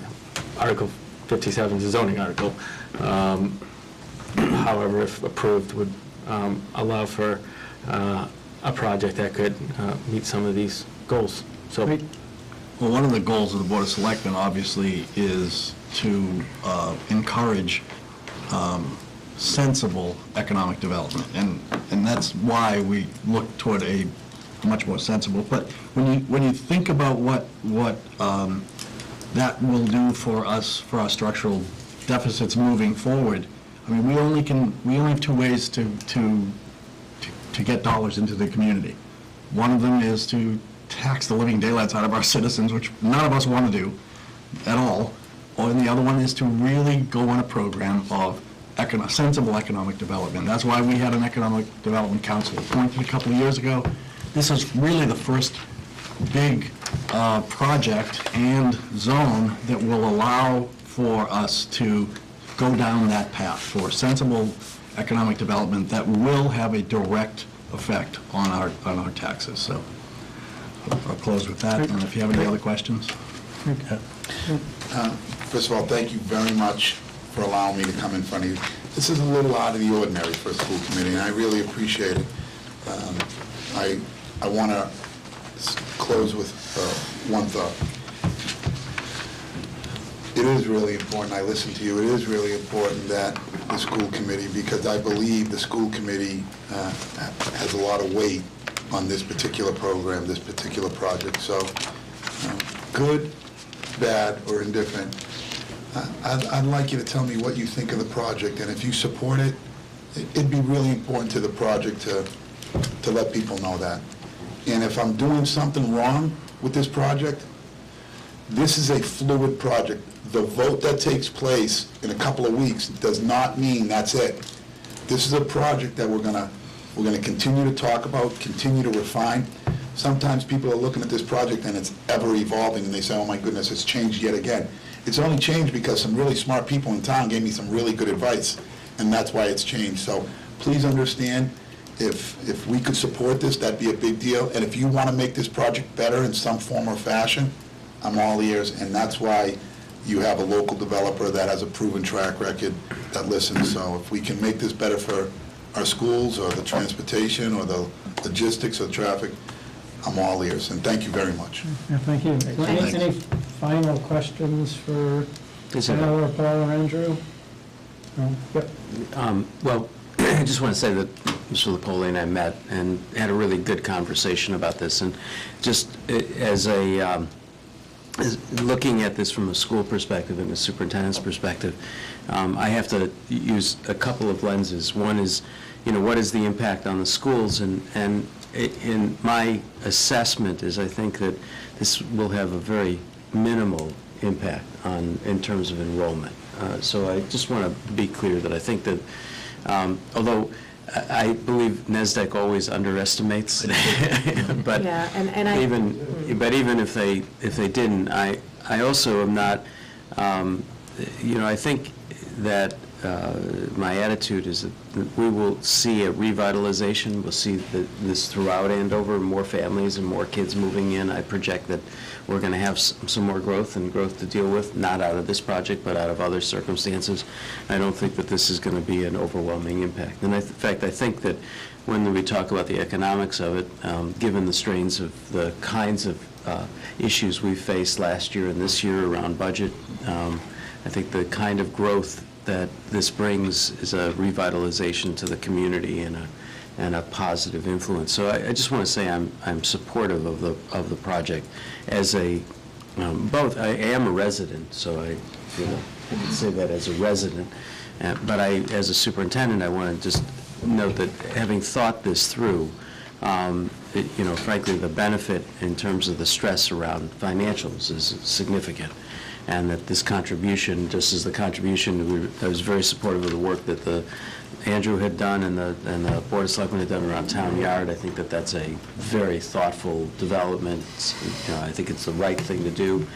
Article 57 is a zoning article, however, if approved, would allow for a project that could meet some of these goals. So, Well, one of the goals of the Board of Selectmen, obviously, is to encourage sensible economic development, and that's why we look toward a much more sensible. But when you think about what that will do for us, for our structural deficits moving forward, I mean, we only have 2 ways to get dollars into the community. One of them is to tax the living daylights out of our citizens, which none of us want to do at all, or the other one is to really go on a program of sensible economic development. That's why we had an Economic Development Council appointed a couple of years ago. This is really the first big project and zone that will allow for us to go down that path for sensible economic development that will have a direct effect on our taxes. So I'll close with that, and if you have any other questions. First of all, thank you very much for allowing me to come in front of you. This is a little out of the ordinary for a school committee, and I really appreciate it. I want to close with one thought. It is really important, I listen to you, it is really important that the school committee, because I believe the school committee has a lot of weight on this particular program, this particular project. So, good, bad, or indifferent, I'd like you to tell me what you think of the project, and if you support it, it'd be really important to the project to let people know that. And if I'm doing something wrong with this project, this is a fluid project. The vote that takes place in a couple of weeks does not mean that's it. This is a project that we're gonna continue to talk about, continue to refine. Sometimes people are looking at this project and it's ever evolving, and they say, oh my goodness, it's changed yet again. It's only changed because some really smart people in town gave me some really good advice, and that's why it's changed. So please understand, if we could support this, that'd be a big deal. And if you want to make this project better in some form or fashion, I'm all ears, and that's why you have a local developer that has a proven track record that listens. So if we can make this better for our schools, or the transportation, or the logistics, or traffic, I'm all ears, and thank you very much. Yeah, thank you. Any final questions for Sal or Paul or Andrew? No? Yep. Well, I just want to say that Mr. Lupoli and I met and had a really good conversation about this. And just as looking at this from a school perspective and a superintendent's perspective, I have to use a couple of lenses. One is, what is the impact on the schools? And in my assessment is I think that this will have a very minimal impact in terms of enrollment. So I just want to be clear that I think that, although I believe NESDEC always underestimates, but Yeah, and even if they didn't, I also am not, I think that my attitude is that we will see a revitalization. We'll see this throughout Andover, more families and more kids moving in. I project that we're going to have some more growth to deal with, not out of this project, but out of other circumstances. I don't think that this is going to be an overwhelming impact. And in fact, I think that when we talk about the economics of it, given the strains of the kinds of issues we faced last year and this year around budget, I think the kind of growth that this brings is a revitalization to the community and a positive influence. So I just want to say I'm supportive of the project as both. I am a resident, so I can say that as a resident. But as a superintendent, I want to just note that having thought this through, frankly, the benefit in terms of the stress around financials is significant. And that this contribution, just as the contribution, I was very supportive of the work that Andrew had done and the Board of Selectmen had done around Town Yard. I think that that's a very thoughtful development. I think it's the right thing to do.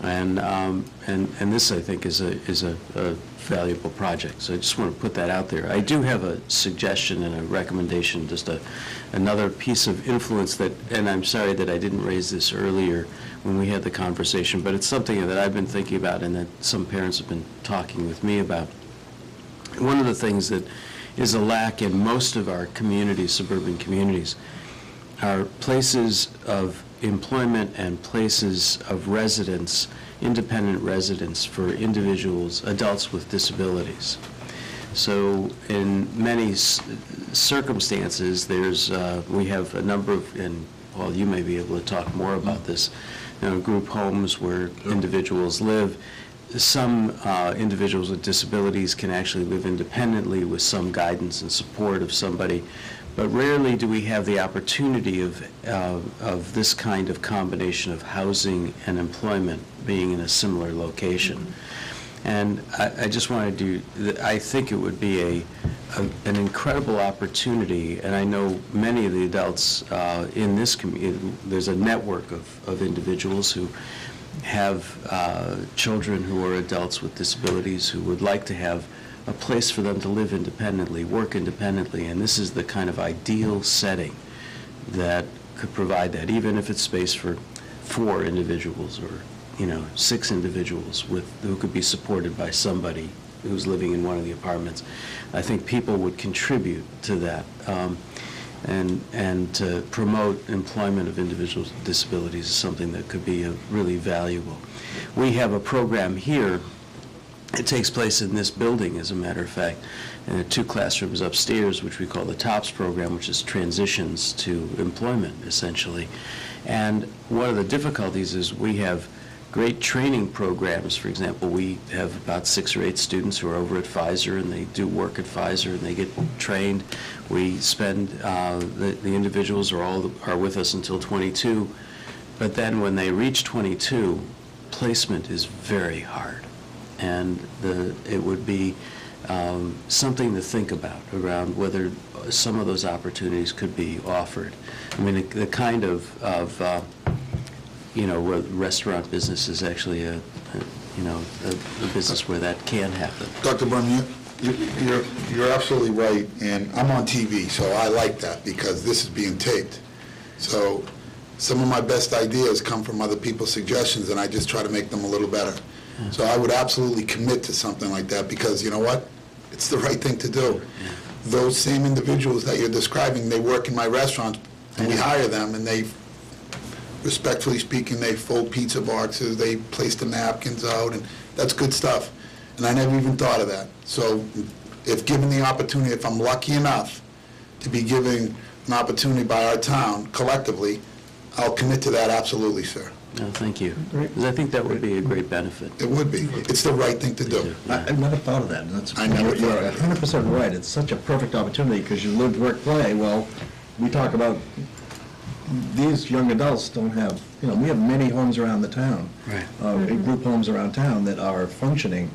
And this, I think, is a valuable project. So I just want to put that out there. I do have a suggestion and a recommendation, just another piece of influence that, and I'm sorry that I didn't raise this earlier when we had the conversation, but it's something that I've been thinking about and that some parents have been talking with me about. One of the things that is a lack in most of our communities, suburban communities, are places of employment and places of residence, independent residence for individuals, adults with disabilities. So in many circumstances, we have a number of, and Paul, you may be able to talk more about this, group homes where individuals live. Some individuals with disabilities can actually live independently with some guidance and support of somebody, but rarely do we have the opportunity of this kind of combination of housing and employment being in a similar location. And I just wanted to, I think it would be an incredible opportunity, and I know many of the adults in this community, there's a network of individuals who have children who are adults with disabilities who would like to have a place for them to live independently, work independently, and this is the kind of ideal setting that could provide that, even if it's space for 4 individuals or 6 individuals who could be supported by somebody who's living in one of the apartments. I think people would contribute to that and to promote employment of individuals with disabilities is something that could be really valuable. We have a program here. It takes place in this building, as a matter of fact, and there are 2 classrooms upstairs, which we call the TOPS program, which is transitions to employment, essentially. And one of the difficulties is we have great training programs. For example, we have about 6 or 8 students who are over at Pfizer, and they do work at Pfizer, and they get trained. We spend, the individuals are with us until 22, but then when they reach 22, placement is very hard. And it would be something to think about around whether some of those opportunities could be offered. I mean, the kind of where restaurant business is actually a business where that can happen. Dr. Brum, you're absolutely right, and I'm on TV, so I like that because this is being taped. So some of my best ideas come from other people's suggestions, and I just try to make them a little better. So I would absolutely commit to something like that because, you know what? It's the right thing to do. Those same individuals that you're describing, they work in my restaurant, and we hire them, and they, respectfully speaking, they fold pizza boxes, they place the napkins out, and that's good stuff. And I never even thought of that. So if given the opportunity, if I'm lucky enough to be given an opportunity by our town collectively, I'll commit to that absolutely, sir. No, thank you. Because I think that would be a great benefit. It would be. It's the right thing to do. I've never thought of that. That's, I never thought you're of that. 100% right. It's such a perfect opportunity because you live, work, play. Well, we talk about these young adults don't have, we have many homes around the town. Right. Group homes around town that are functioning,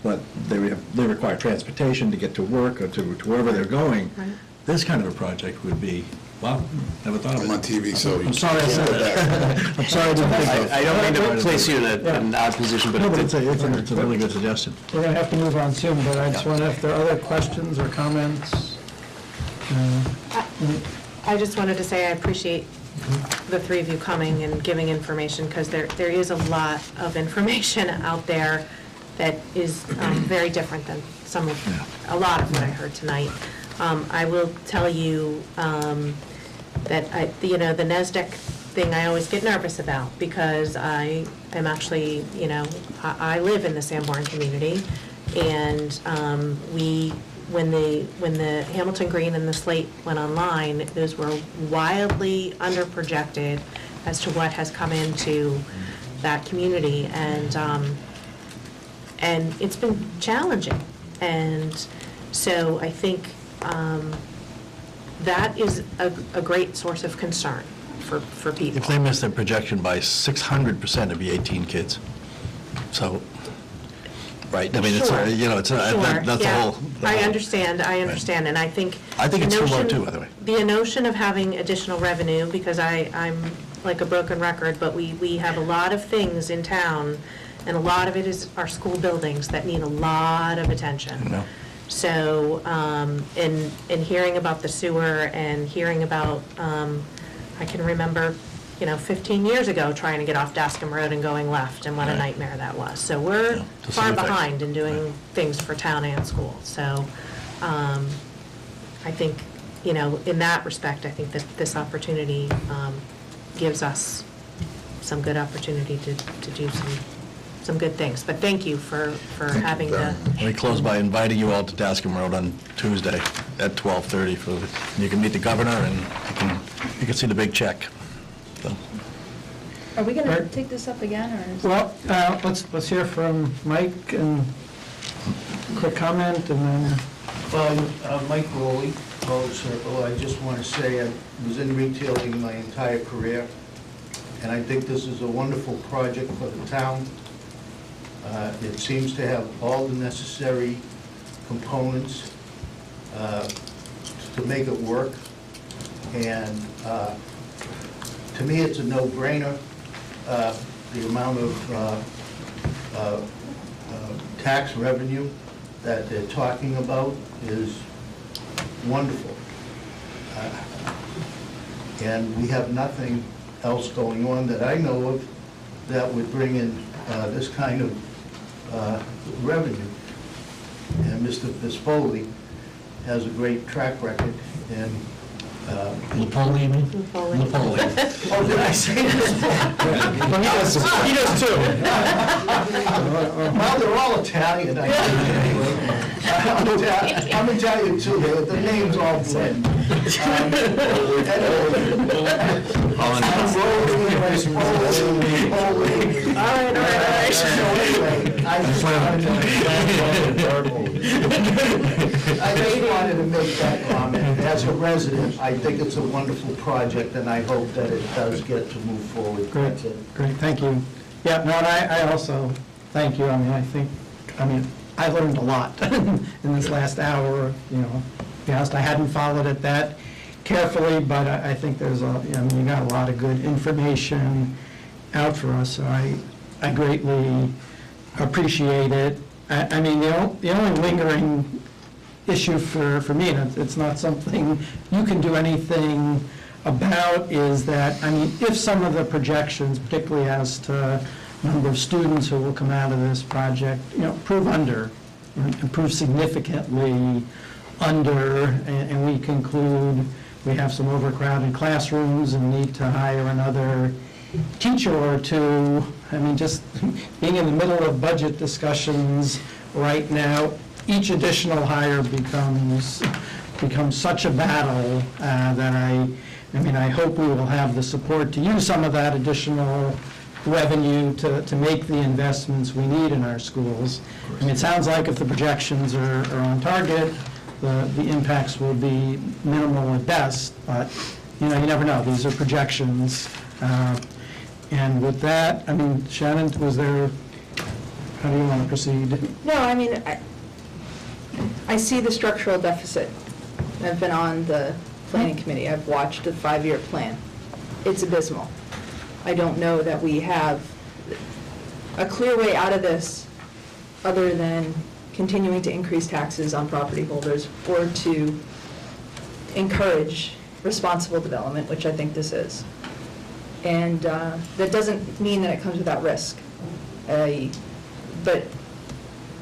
but they require transportation to get to work or to wherever they're going. Right. This kind of a project would be, wow, never thought of it. I'm on TV, so... I'm sorry I said that. I'm sorry I didn't think of it. I don't mean to place you in an odd position, but No, but it's a really good suggestion. We're going to have to move on soon, but I just wonder if there are other questions or comments? I just wanted to say I appreciate the three of you coming and giving information, because there is a lot of information out there that is very different than a lot of what I heard tonight. I will tell you that the NASDAQ thing I always get nervous about, because I am actually, I live in the Sanborn community, and when the Hamilton Green and the Slate went online, those were wildly underprojected as to what has come into that community, and it's been challenging. And so I think that is a great source of concern for people. If they miss their projection by 600%, it'd be 18 kids. So, right, I mean, it's, Sure. That's a Yeah. whole... I understand, and I think... I think it's the too low, notion- too, by the way. The notion of having additional revenue, because I'm like a broken record, but we have a lot of things in town, and a lot of it is our school buildings that need a lot of attention. No. So, in hearing about the sewer and hearing about, I can remember, 15 years ago, trying to get off Dascom Road and going left, and what a nightmare that was. So we're Yeah, to far some effect. behind in doing things for town and school. So, I think, in that respect, I think that this opportunity gives us some good opportunity to do some good things. But thank you for having the... Let me close by inviting you all to Dascom Road on Tuesday at 12:30. You can meet the governor and you can see the big check. So, Are we going to Right. take this up again, or is... Well, let's hear from Mike, and quick comment, and then... Mike Rowley, College Circle. I just want to say I was in retailing my entire career, and I think this is a wonderful project for the town. It seems to have all the necessary components to make it work, and to me, it's a no-brainer. The amount of tax revenue that they're talking about is wonderful. And we have nothing else going on that I know of that would bring in this kind of revenue. And Mr. Vespoli has a great track record, and Lupoli, you mean? Lupoli. Lupoli. oh, did I say this? He does too. Well, they're all Italian, I think, anyway. I'm Italian too, the names all blend. I just wanted to make that comment. As a resident, I think it's a wonderful project, and I hope that it does get to move forward. Great, That's it. great, thank you. Yeah, no, and I also thank you. I learned a lot in this last hour, To be honest, I hadn't followed it that carefully, but I think there's you got a lot of good information out for us, so I greatly appreciate it. The only lingering issue for me, and it's not something you can do anything about, is that, if some of the projections, particularly as to number of students who will come out of this project, prove under, and prove significantly under, and we conclude we have some overcrowded classrooms and need to hire another teacher or two. Just being in the middle of budget discussions right now, each additional hire becomes such a battle that I hope we will have the support to use some of that additional revenue to make the investments we need in our schools. I mean, it sounds like if the projections are on target, the impacts will be minimal at best, but, you never know. These are projections. And with that, I mean, Shannon, how do you want to proceed? No, I mean, I see the structural deficit. I've been on the planning committee. I've watched the 5-year plan. It's abysmal. I don't know that we have a clear way out of this other than continuing to increase taxes on property holders or to encourage responsible development, which I think this is. And that doesn't mean that it comes without risk. But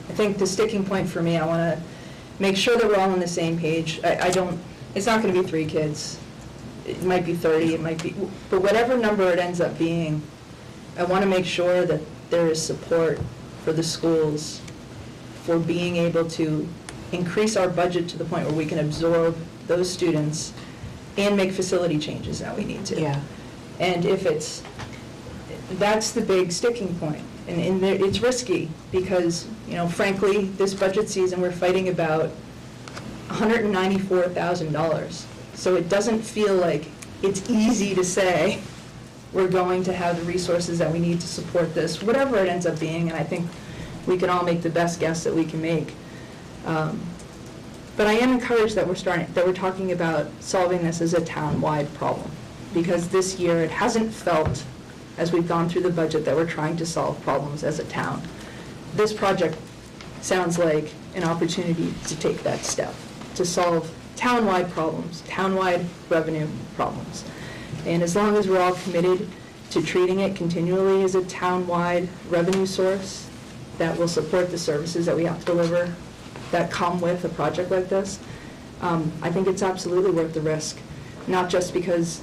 I think the sticking point for me, I want to make sure that we're all on the same page. It's not going to be 3 kids. It might be 30, it might be, but whatever number it ends up being, I want to make sure that there is support for the schools for being able to increase our budget to the point where we can absorb those students and make facility changes that we need to. Yeah. And that's the big sticking point. And it's risky because, frankly, this budget season, we're fighting about $194,000. So it doesn't feel like it's easy to say we're going to have the resources that we need to support this, whatever it ends up being, and I think we can all make the best guess that we can make. But I am encouraged that we're talking about solving this as a town-wide problem, because this year it hasn't felt, as we've gone through the budget, that we're trying to solve problems as a town. This project sounds like an opportunity to take that step, to solve town-wide problems, town-wide revenue problems. And as long as we're all committed to treating it continually as a town-wide revenue source that will support the services that we have to deliver that come with a project like this, I think it's absolutely worth the risk, not just because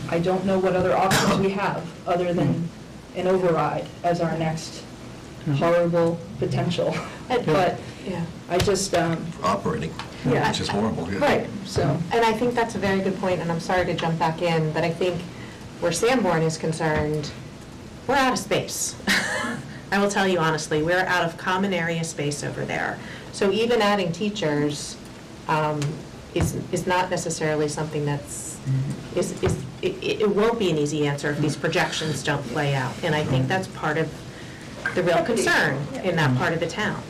I don't know what other options we have other than an override as our next horrible potential. But Yeah. I just, Operating, Yeah. which is horrible. Yeah. right, so. And I think that's a very good point, and I'm sorry to jump back in, but I think where Sanborn is concerned, we're out of space. I will tell you honestly, we're out of common area space over there. So even adding teachers is not necessarily something that's, it won't be an easy answer if these projections don't play out. And I think that's part of the real concern in that part of the town,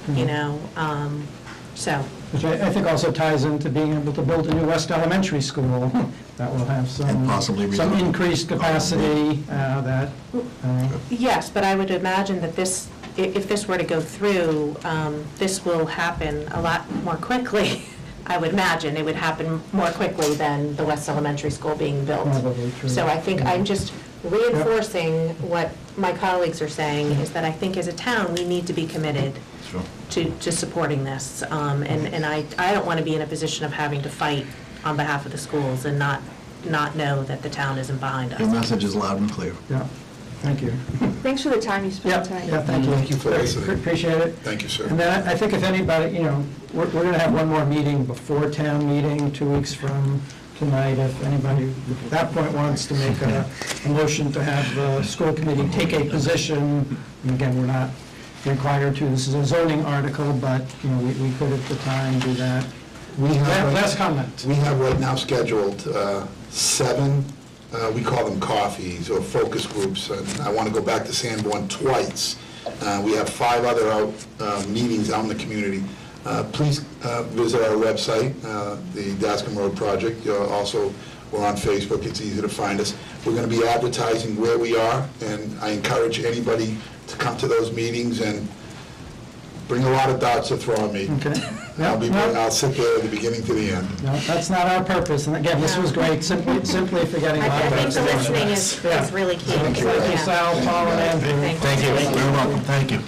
so. Which I think also ties into being able to build a new West Elementary School that will have And possibly some rezone. increased capacity that. Yes, but I would imagine that this, if this were to go through, this will happen a lot more quickly. I would imagine it would happen more quickly than the West Elementary School being built. Probably true. So I think I'm just reinforcing what my colleagues are saying, is that I think as a town, we need to be committed to supporting this. And I don't want to be in a position of having to fight on behalf of the schools and not know that the town isn't behind Your us. message is loud and clear. Yeah, thank you. Thanks for the time you Yeah, spent tonight. yeah, thank you. Thank you for listening. Appreciate it. Thank you, sir. And then I think if anybody, we're going to have one more meeting before town meeting, 2 weeks from tonight. If anybody at that point wants to make a motion to have the school committee take a position, and again, we're not required to, this is a zoning article, but, we could at the time do that. Last comment. We have right now scheduled 7, we call them coffees or focus groups, and I want to go back to Sanborn twice. We have 5 other meetings out in the community. Please visit our website, the Dascom Road Project. Also, we're on Facebook. It's easy to find us. We're going to be advertising where we are, and I encourage anybody to come to those meetings and bring a lot of darts to throw at me. Okay. I'll sit there at the beginning to the end. No, that's not our purpose, and again, this was great, simply for getting a lot I of think the information. listening is really key. Thank you, Yeah. Sal, Paul, and Andrew. Thank you. You're welcome, thank you.